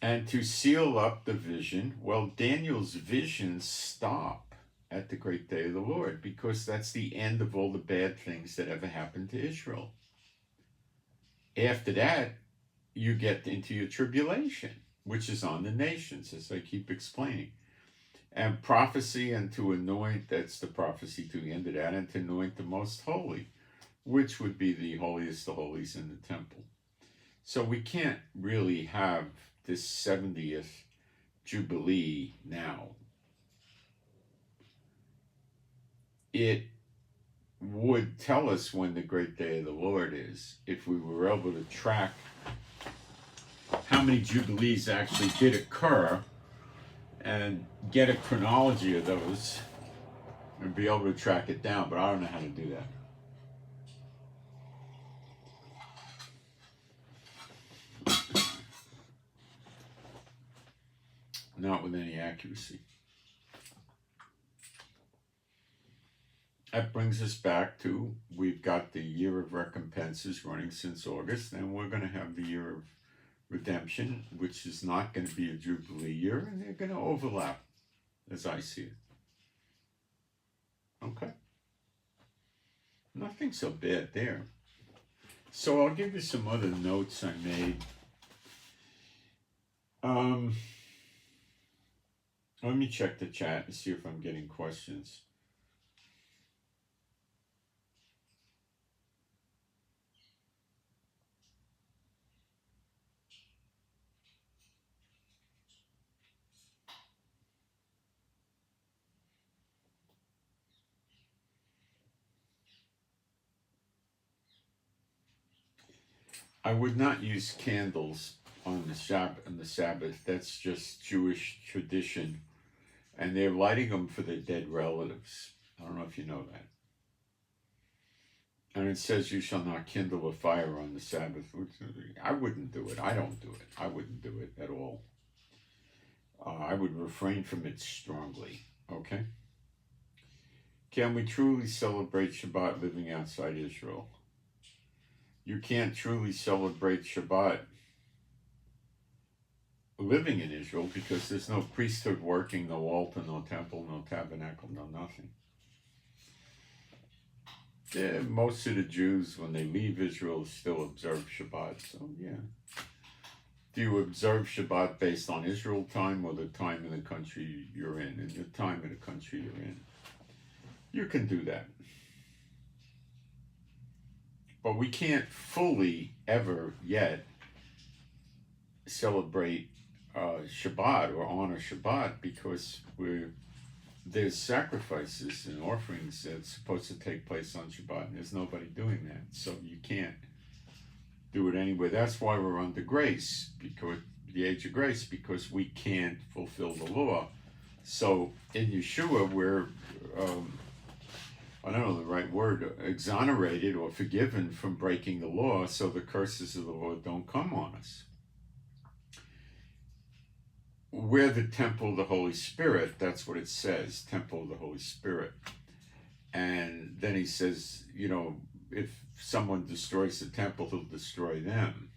And to seal up the vision, well, Daniel's visions stop at the great day of the Lord, because that's the end of all the bad things that ever happened to Israel. After that, you get into your tribulation, which is on the nations, as I keep explaining. And prophecy, and to anoint, that's the prophecy to the end of that, and to anoint the most holy, which would be the holiest of holies in the temple. So we can't really have this 70th Jubilee now. It would tell us when the great day of the Lord is, if we were able to track how many Jubilees actually did occur, and get a chronology of those, and be able to track it down, but I don't know how to do that. Not with any accuracy. That brings us back to, we've got the year of recompenses running since August, and we're going to have the year of redemption, which is not going to be a Jubilee year, and they're going to overlap, as I see it. Okay. Nothing so bad there. So I'll give you some other notes I made. Let me check the chat and see if I'm getting questions. I would not use candles on the Sabbath. That's just Jewish tradition, and they're lighting them for their dead relatives. I don't know if you know that. And it says you shall not kindle a fire on the Sabbath. I wouldn't do it. I don't do it. I wouldn't do it at all. I would refrain from it strongly. Okay? Can we truly celebrate Shabbat living outside Israel? You can't truly celebrate Shabbat living in Israel, because there's no priesthood working, no altar, no temple, no tabernacle, no nothing. Yeah, most of the Jews, when they leave Israel, still observe Shabbat. So, yeah. Do you observe Shabbat based on Israel time, or the time in the country you're in? And the time in the country you're in. You can do that. But we can't fully, ever yet, celebrate Shabbat or honor Shabbat, because there's sacrifices and offerings that's supposed to take place on Shabbat, and there's nobody doing that. So you can't do it anyway. That's why we're under grace, because the age of grace, because we can't fulfill the law. So in Yeshua, we're I don't know the right word, exonerated or forgiven from breaking the law, so the curses of the law don't come on us. We're the temple of the Holy Spirit. That's what it says, temple of the Holy Spirit. And then he says, you know, if someone destroys the temple, he'll destroy them.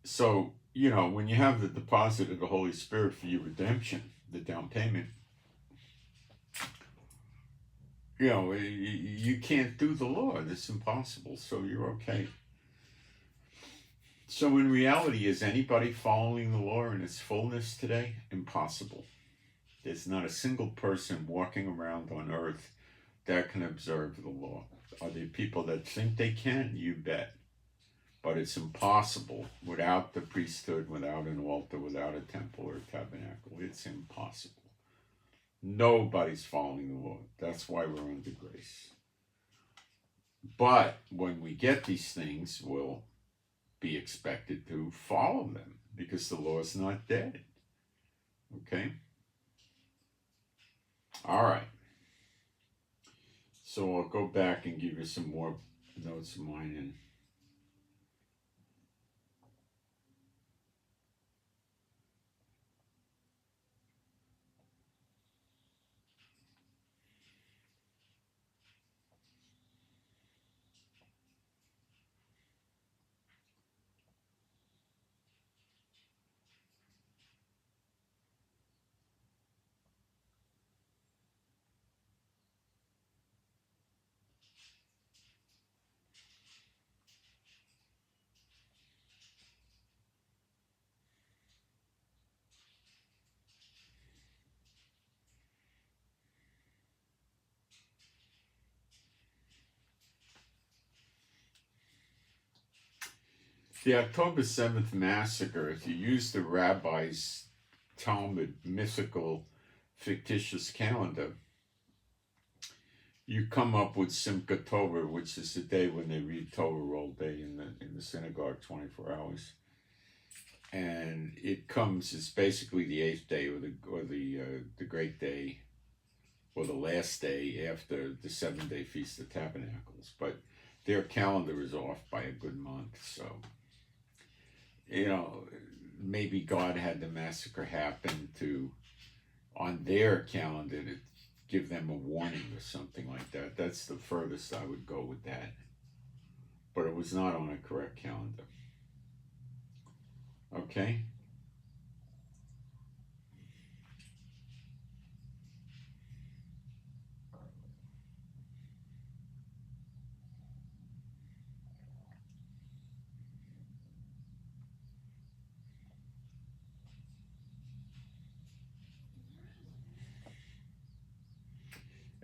So, you know, when you have the deposit of the Holy Spirit for your redemption, the down payment, you know, you can't do the law. It's impossible. So you're okay. So in reality, is anybody following the law in its fullness today? Impossible. There's not a single person walking around on earth that can observe the law. Are there people that think they can? You bet. But it's impossible without the priesthood, without an altar, without a temple or a tabernacle. It's impossible. Nobody's following the law. That's why we're under grace. But when we get these things, we'll be expected to follow them because the law is not dead. Okay? All right. So I'll go back and give you some more notes of mine and the October 7th massacre, if you use the rabbi's Talmud mythical fictitious calendar, you come up with Simchat Torah, which is the day when they read Torah all day in the synagogue, 24 hours. And it comes, it's basically the 8th day or the great day or the last day after the 7-day Feast of Tabernacles. But their calendar is off by a good month, so you know, maybe God had the massacre happen to, on their calendar, to give them a warning or something like that. That's the furthest I would go with that. But it was not on a correct calendar. Okay?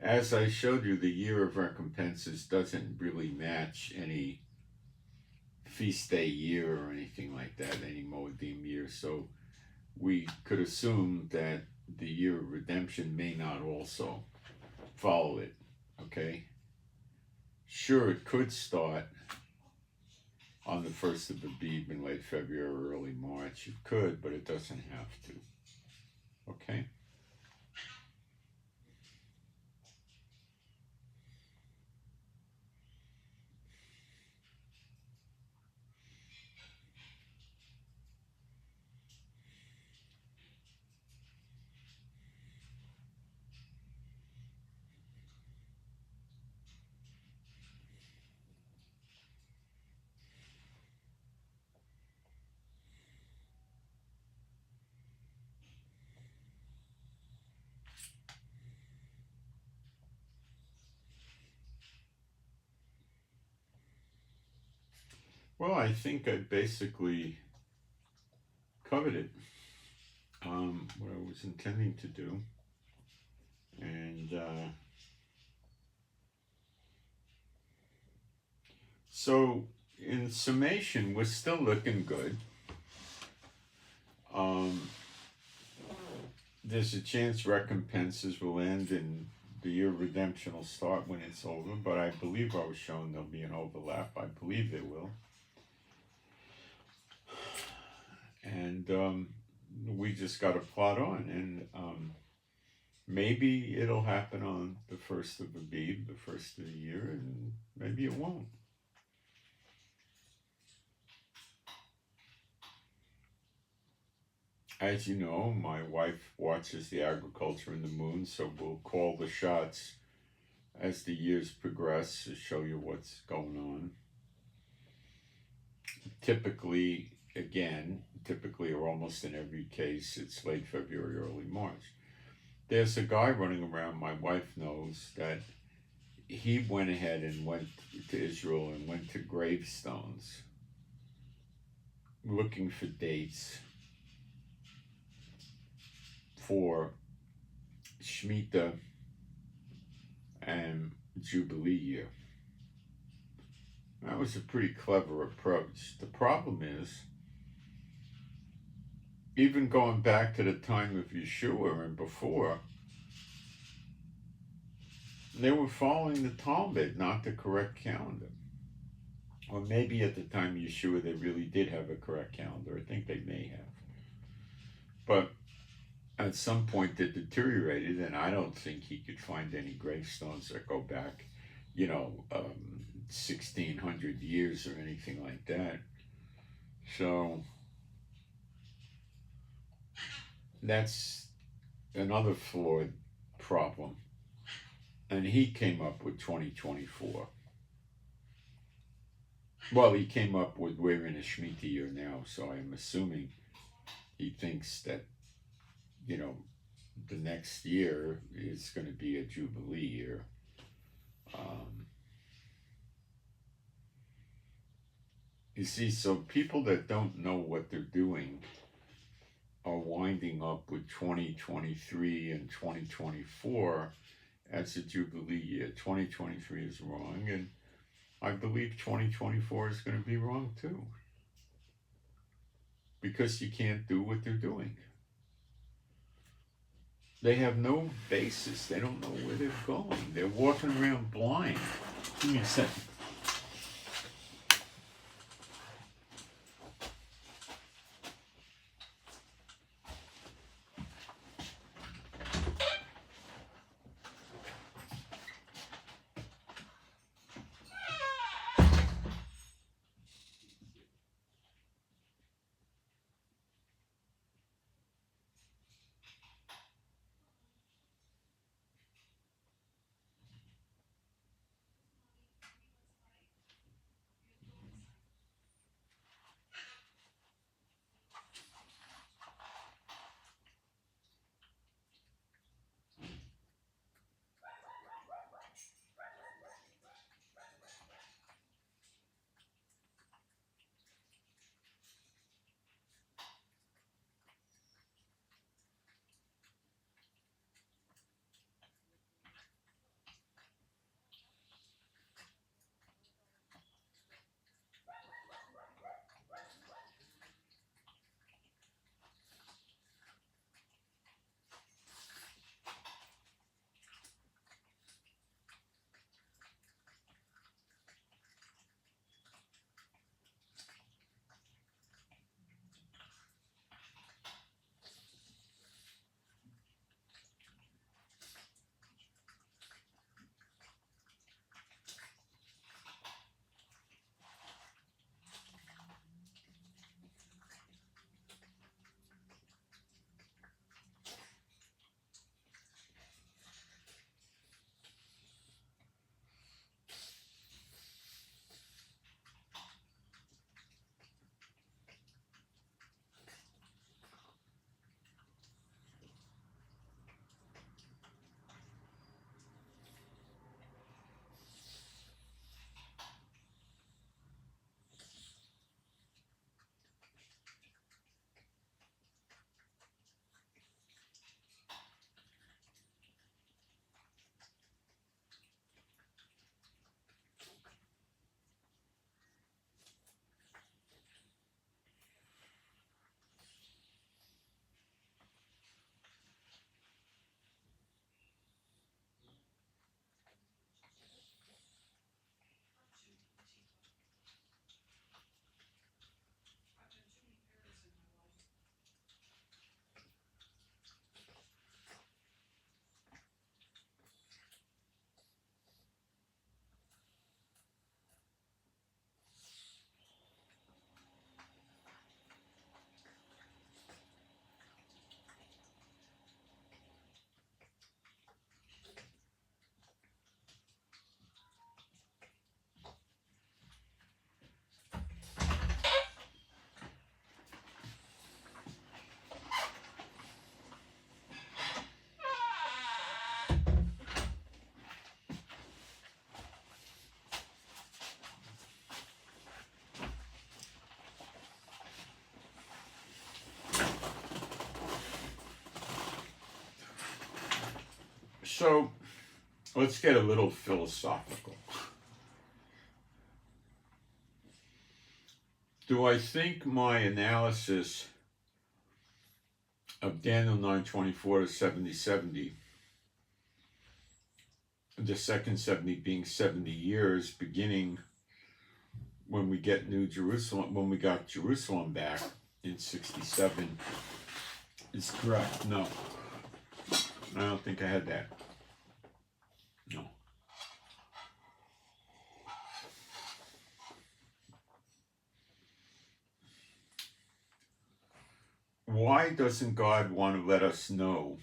As I showed you, the year of recompenses doesn't really match any feast day year or anything like that, any Moedim year. So we could assume that the year of redemption may not also follow it. Okay? Sure, it could start on the 1st of Abib in late February or early March. It could, but it doesn't have to. Okay? Well, I think I basically covered it. What I was intending to do. And so, in summation, we're still looking good. There's a chance recompenses will end in the year of redemption will start when it's over, but I believe I was shown there'll be an overlap. I believe there will. And we just got to plot on, and maybe it'll happen on the first of Abib, the first of the year, and maybe it won't. As you know, my wife watches the agriculture and the moon, so we'll call the shots as the years progress to show you what's going on. Typically, or almost in every case, it's late February, early March. There's a guy running around, my wife knows, that he went ahead and went to Israel and went to gravestones looking for dates for Shemitah and Jubilee year. That was a pretty clever approach. The problem is, even going back to the time of Yeshua and before, they were following the Talmud, not the correct calendar. Or maybe at the time of Yeshua they really did have a correct calendar. I think they may have. But at some point it deteriorated, and I don't think he could find any gravestones that go back, 1,600 years or anything like that. So that's another flawed problem. And he came up with 2024. Well, he came up with we're in a Shemitah year now, so I'm assuming he thinks that, the next year is going to be a Jubilee year. You see, so people that don't know what they're doing are winding up with 2023 and 2024 as a Jubilee year. 2023 is wrong, and I believe 2024 is going to be wrong too. Because you can't do what they're doing. They have no basis. They don't know where they're going. They're walking around blind. Give me a second. So let's get a little philosophical. Do I think my analysis of Daniel 9:24 to 70, the second 70 being 70 years, beginning when we get New Jerusalem, when we got Jerusalem back in 67, is correct? No. I don't think I had that. No. Why doesn't God want to let us know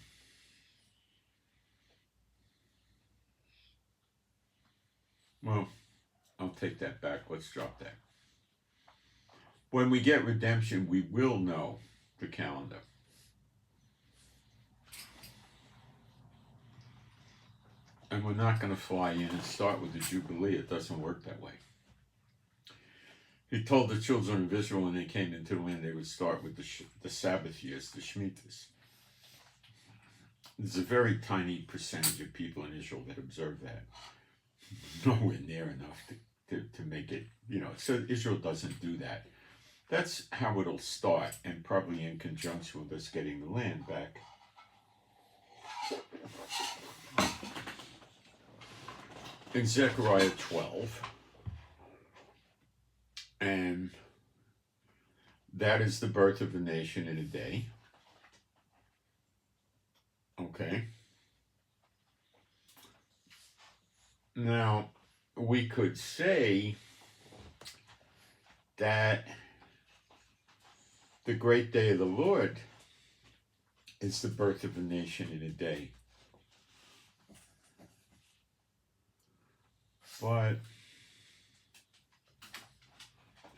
Well, I'll take that back. Let's drop that. When we get redemption, we will know the calendar. And we're not going to fly in and start with the Jubilee. It doesn't work that way. He told the children of Israel when they came into the land, they would start with the Sabbath years, the Shemitahs. There's a very tiny percentage of people in Israel that observe that. Nowhere near enough to make it, so Israel doesn't do that. That's how it'll start, and probably in conjunction with us getting the land back. In Zechariah 12, and that is the birth of a nation in a day. Okay. Now, we could say that the great day of the Lord is the birth of a nation in a day. But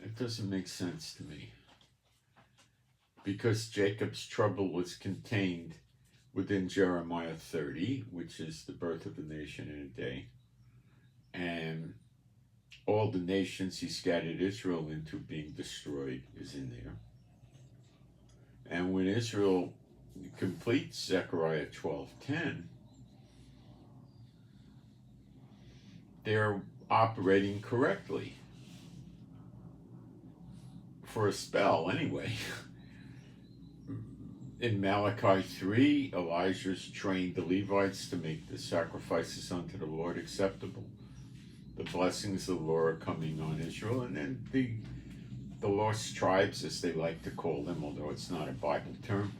it doesn't make sense to me, because Jacob's trouble was contained within Jeremiah 30, which is the birth of a nation in a day. And all the nations he scattered Israel into being destroyed is in there. And when Israel completes Zechariah 12:10, they're operating correctly. For a spell, anyway. In Malachi 3, Elijah's trained the Levites to make the sacrifices unto the Lord acceptable. The blessings of the Lord are coming on Israel, and then the lost tribes, as they like to call them, although it's not a Bible term,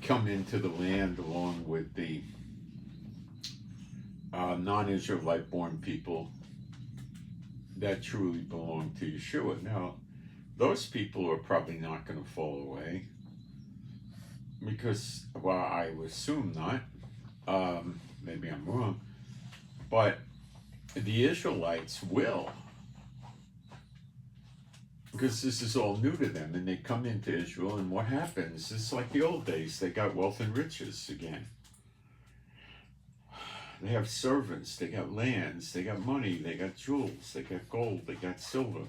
come into the land along with the non-Israelite born people that truly belong to Yeshua. Now, those people are probably not going to fall away, because, well, I would assume not. Maybe I'm wrong. But the Israelites will, because this is all new to them, and they come into Israel, and what happens? It's like the old days. They got wealth and riches again. They have servants, they got lands, they got money, they got jewels, they got gold, they got silver.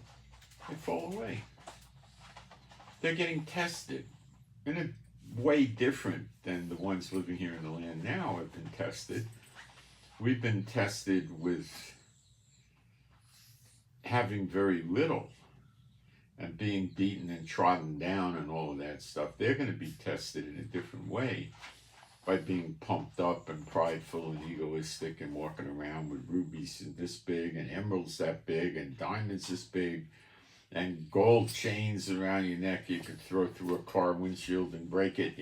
They fall away. They're getting tested in a way different than the ones living here in the land now have been tested. We've been tested with having very little and being beaten and trodden down and all of that stuff. They're going to be tested in a different way, by being pumped up and prideful and egoistic and walking around with rubies this big and emeralds that big and diamonds this big and gold chains around your neck you could throw through a car windshield and break it.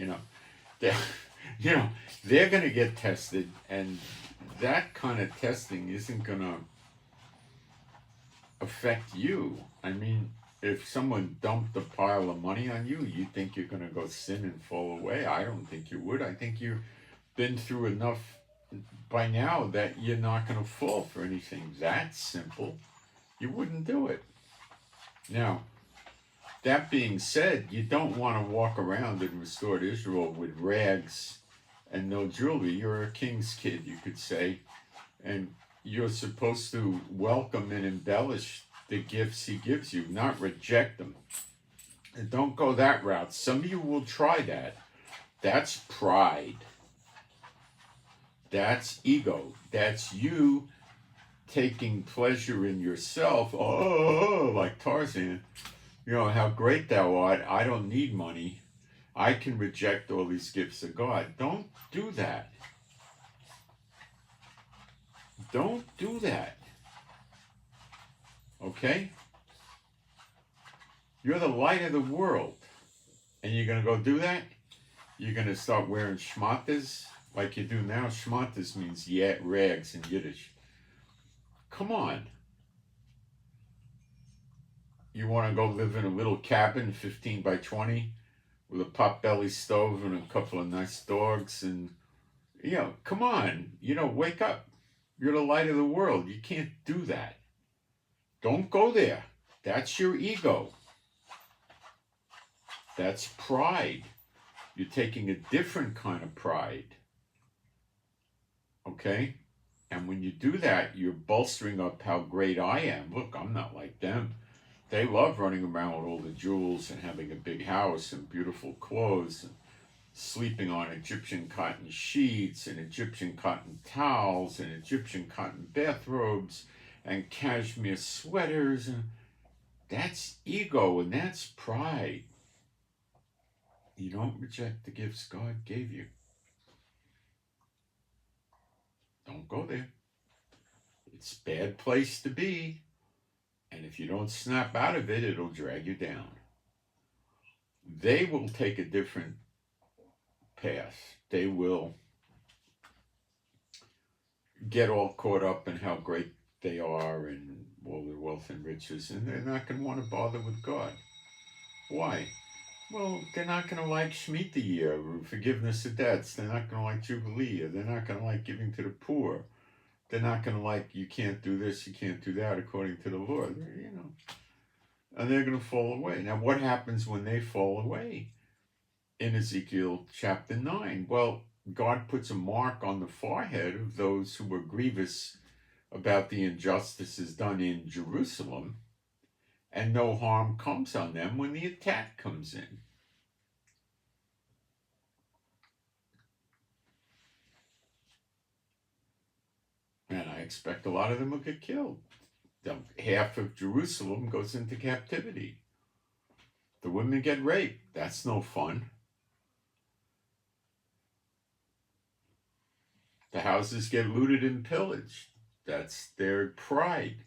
They're going to get tested, and that kind of testing isn't going to affect you. I mean, if someone dumped a pile of money on you, you think you're going to go sin and fall away? I don't think you would. I think you've been through enough by now that you're not going to fall for anything that simple. You wouldn't do it. Now, that being said, you don't want to walk around in restored Israel with rags and no jewelry. You're a king's kid, you could say, and you're supposed to welcome and embellish the gifts he gives you, not reject them. And don't go that route. Some of you will try that. That's pride. That's ego. That's you taking pleasure in yourself. Oh, like Tarzan. You know, how great thou art. I don't need money. I can reject all these gifts of God. Don't do that. Don't do that. Okay? You're the light of the world. And you're going to go do that? You're going to start wearing shmatas like you do now? Shmatas means rags in Yiddish. Come on. You want to go live in a little cabin, 15 by 20, with a pot-belly stove and a couple of nice dogs, and, you know, come on. You know, wake up. You're the light of the world. You can't do that. Don't go there. That's your ego. That's pride. You're taking a different kind of pride. Okay? And when you do that, you're bolstering up how great I am. Look, I'm not like them. They love running around with all the jewels and having a big house and beautiful clothes and sleeping on Egyptian cotton sheets and Egyptian cotton towels and Egyptian cotton bathrobes and cashmere sweaters. And that's ego and that's pride. You don't reject the gifts God gave you. Don't go there. It's a bad place to be. And if you don't snap out of it, it'll drag you down. They will take a different path. They will get all caught up in how great they are and all their wealth and riches, and they're not going to want to bother with God. Why? Well, they're not going to like Shemitah year, or forgiveness of debts. They're not going to like Jubilee, or they're not going to like giving to the poor. They're not going to like, you can't do this, you can't do that according to the Lord, you know. And they're going to fall away. Now, what happens when they fall away? In Ezekiel chapter 9, well, God puts a mark on the forehead of those who were grievous about the injustices done in Jerusalem, and no harm comes on them when the attack comes in. And I expect a lot of them will get killed. Half of Jerusalem goes into captivity. The women get raped. That's no fun. The houses get looted and pillaged. That's their pride.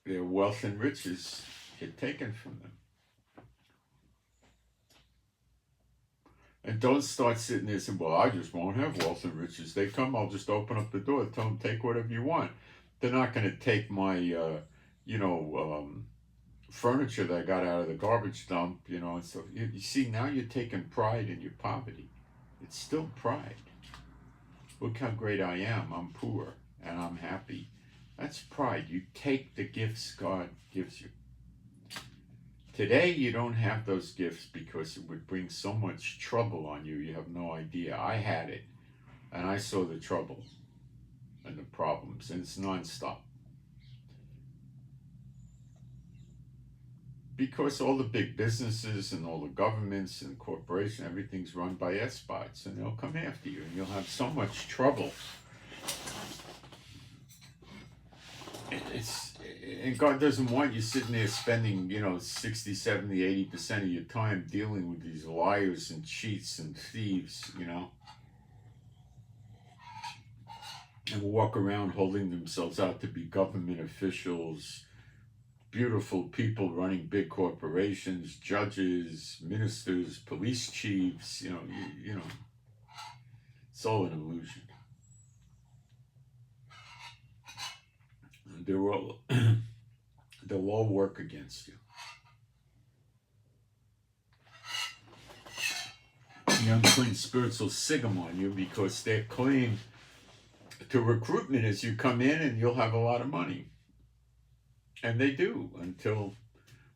Their wealth and riches get taken from them. And don't start sitting there saying, well, I just won't have wealth and riches. They come, I'll just open up the door, tell them, take whatever you want. They're not going to take my, furniture that I got out of the garbage dump, you know. And so, you see, now you're taking pride in your poverty. It's still pride. Look how great I am. I'm poor and I'm happy. That's pride. You take the gifts God gives you. Today, you don't have those gifts because it would bring so much trouble on you. You have no idea. I had it, and I saw the trouble and the problems, and it's nonstop. Because all the big businesses and all the governments and corporations, everything's run by despots, and they'll come after you, and you'll have so much trouble. And God doesn't want you sitting there spending, 60, 70, 80% of your time dealing with these liars and cheats and thieves, and walk around holding themselves out to be government officials, beautiful people running big corporations, judges, ministers, police chiefs, it's all an illusion. They'll all work against you. The unclean spirits will sig them on you because their claim to recruitment is you come in and you'll have a lot of money. And they do, until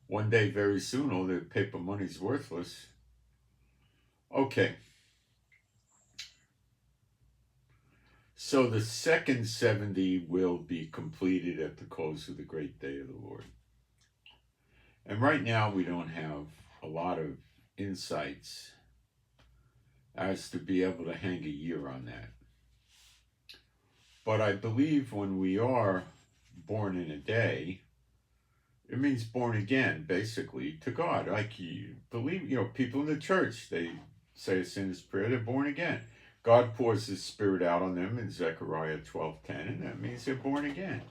one day very soon all their paper money's worthless. Okay. So the second 70 will be completed at the close of the great day of the Lord. And right now we don't have a lot of insights as to be able to hang a year on that. But I believe when we are born in a day, it means born again, basically, to God. Like you believe, people in the church, they say a sinner's prayer, they're born again. God pours his spirit out on them in Zechariah 12:10, and that means they're born again.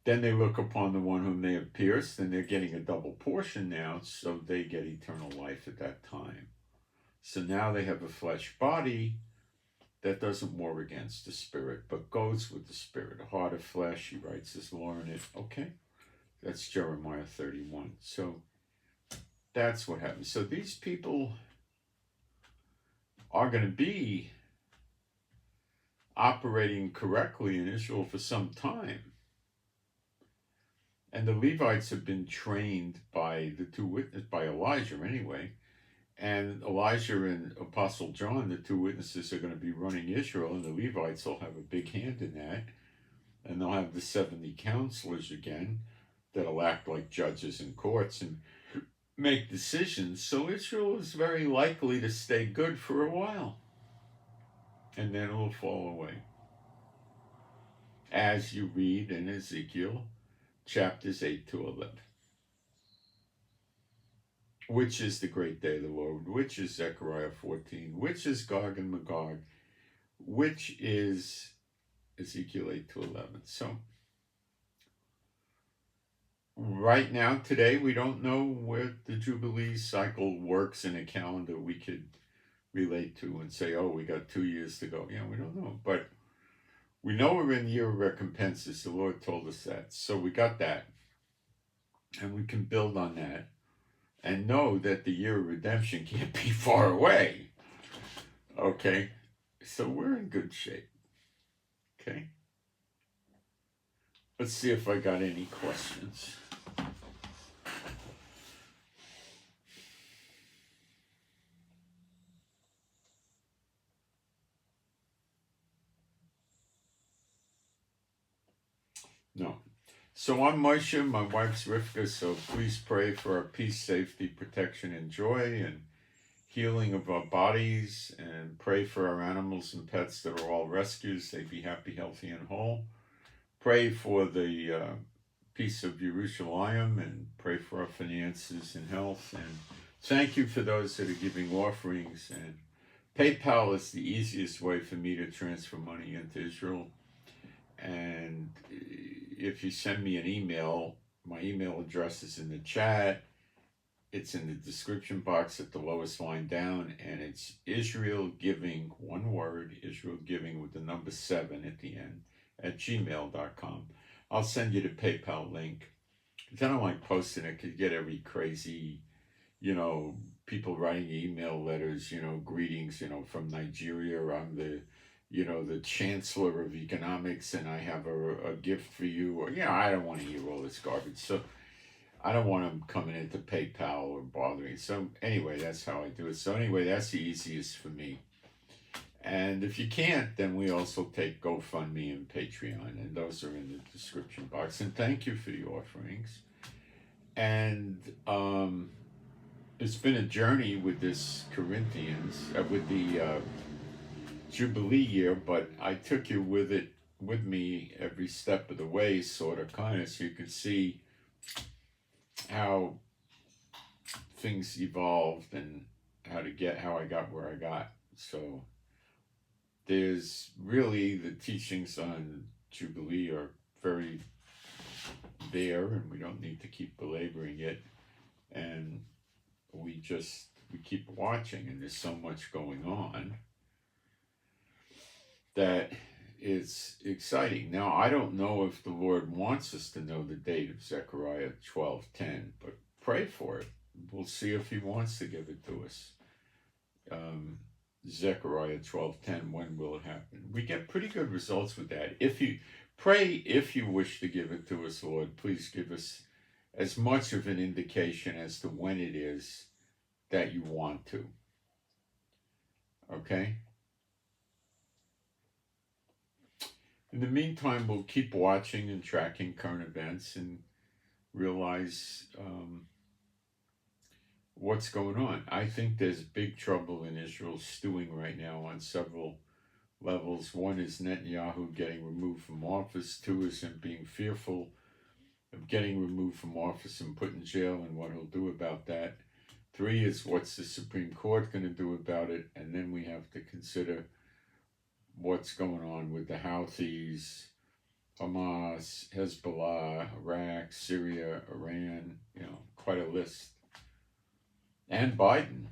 Then they look upon the one whom they have pierced, and they're getting a double portion now, so they get eternal life at that time. So now they have a flesh body that doesn't war against the spirit, but goes with the spirit. A heart of flesh, he writes his law in it. Okay, that's Jeremiah 31. So that's what happens. So these people are going to be operating correctly in Israel for some time. And the Levites have been trained by the two witnesses, by Elijah anyway. And Elijah and Apostle John, the two witnesses, are going to be running Israel, and the Levites will have a big hand in that. And they'll have the 70 counselors again that'll act like judges in courts and make decisions. So Israel is very likely to stay good for a while. And then it'll fall away. As you read in Ezekiel chapters 8 to 11. Which is the great day of the Lord, which is Zechariah 14, which is Gog and Magog, which is Ezekiel 8 to 11. So, right now, today, we don't know where the Jubilee cycle works in a calendar we could relate to and say, oh, we got 2 years to go. We don't know. But we know we're in the year of recompenses. The Lord told us that. So we got that. And we can build on that. And know that the year of redemption can't be far away. Okay? So we're in good shape. Okay? Let's see if I got any questions. No. So I'm Moshe, my wife's Rivka, so please pray for our peace, safety, protection, and joy, and healing of our bodies, and pray for our animals and pets that are all rescues. They be happy, healthy, and whole. Pray for the peace of Jerusalem, and pray for our finances and health. And thank you for those that are giving offerings. And PayPal is the easiest way for me to transfer money into Israel. And if you send me an email, my email address is in the chat. It's in the description box at the lowest line down, and it's Israel Giving, one word, Israel Giving with the number 7 at the end, at gmail.com. I'll send you the PayPal link. I don't like posting it because you get every crazy, people writing email letters, greetings, from Nigeria. I'm the chancellor of economics, and I have a gift for you. Or, I don't want to hear all this garbage. So I don't want them coming into PayPal or bothering. So anyway, that's how I do it. So anyway, that's the easiest for me. And if you can't, then we also take GoFundMe and Patreon, and those are in the description box. And thank you for the offerings. And it's been a journey with this Corinthians, with the Jubilee year, but I took you with me every step of the way, sort of, kind of, so you can see how things evolved and how I got where I got. So there's really, the teachings on Jubilee are very there, and we don't need to keep belaboring it. And we keep watching, and there's so much going on that it's exciting. Now, I don't know if the Lord wants us to know the date of Zechariah 12:10, but pray for it. We'll see if he wants to give it to us. Zechariah 12:10, when will it happen? We get pretty good results with that. If you pray, if you wish to give it to us, Lord, please give us as much of an indication as to when it is that you want to. Okay? In the meantime, we'll keep watching and tracking current events and realize what's going on. I think there's big trouble in Israel stewing right now on several levels. One is Netanyahu getting removed from office. Two is him being fearful of getting removed from office and put in jail and what he'll do about that. Three is what's the Supreme Court going to do about it. And then we have to consider what's going on with the Houthis, Hamas, Hezbollah, Iraq, Syria, Iran, quite a list. And Biden,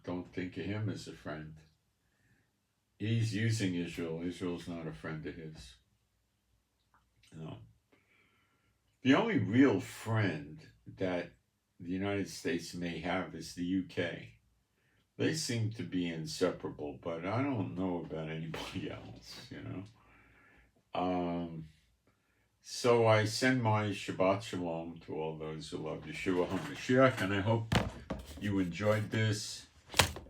don't think of him as a friend. He's using Israel. Israel's not a friend of his. No. The only real friend that the United States may have is the UK. They seem to be inseparable, but I don't know about anybody else, So I send my Shabbat Shalom to all those who love Yeshua HaMashiach, and I hope you enjoyed this,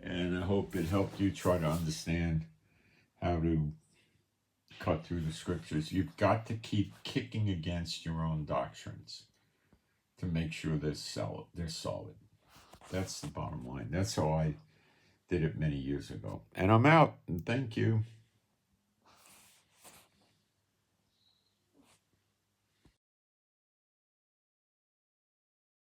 and I hope it helped you try to understand how to cut through the scriptures. You've got to keep kicking against your own doctrines to make sure they're solid. That's the bottom line. That's how I did it many years ago. And I'm out, and thank you.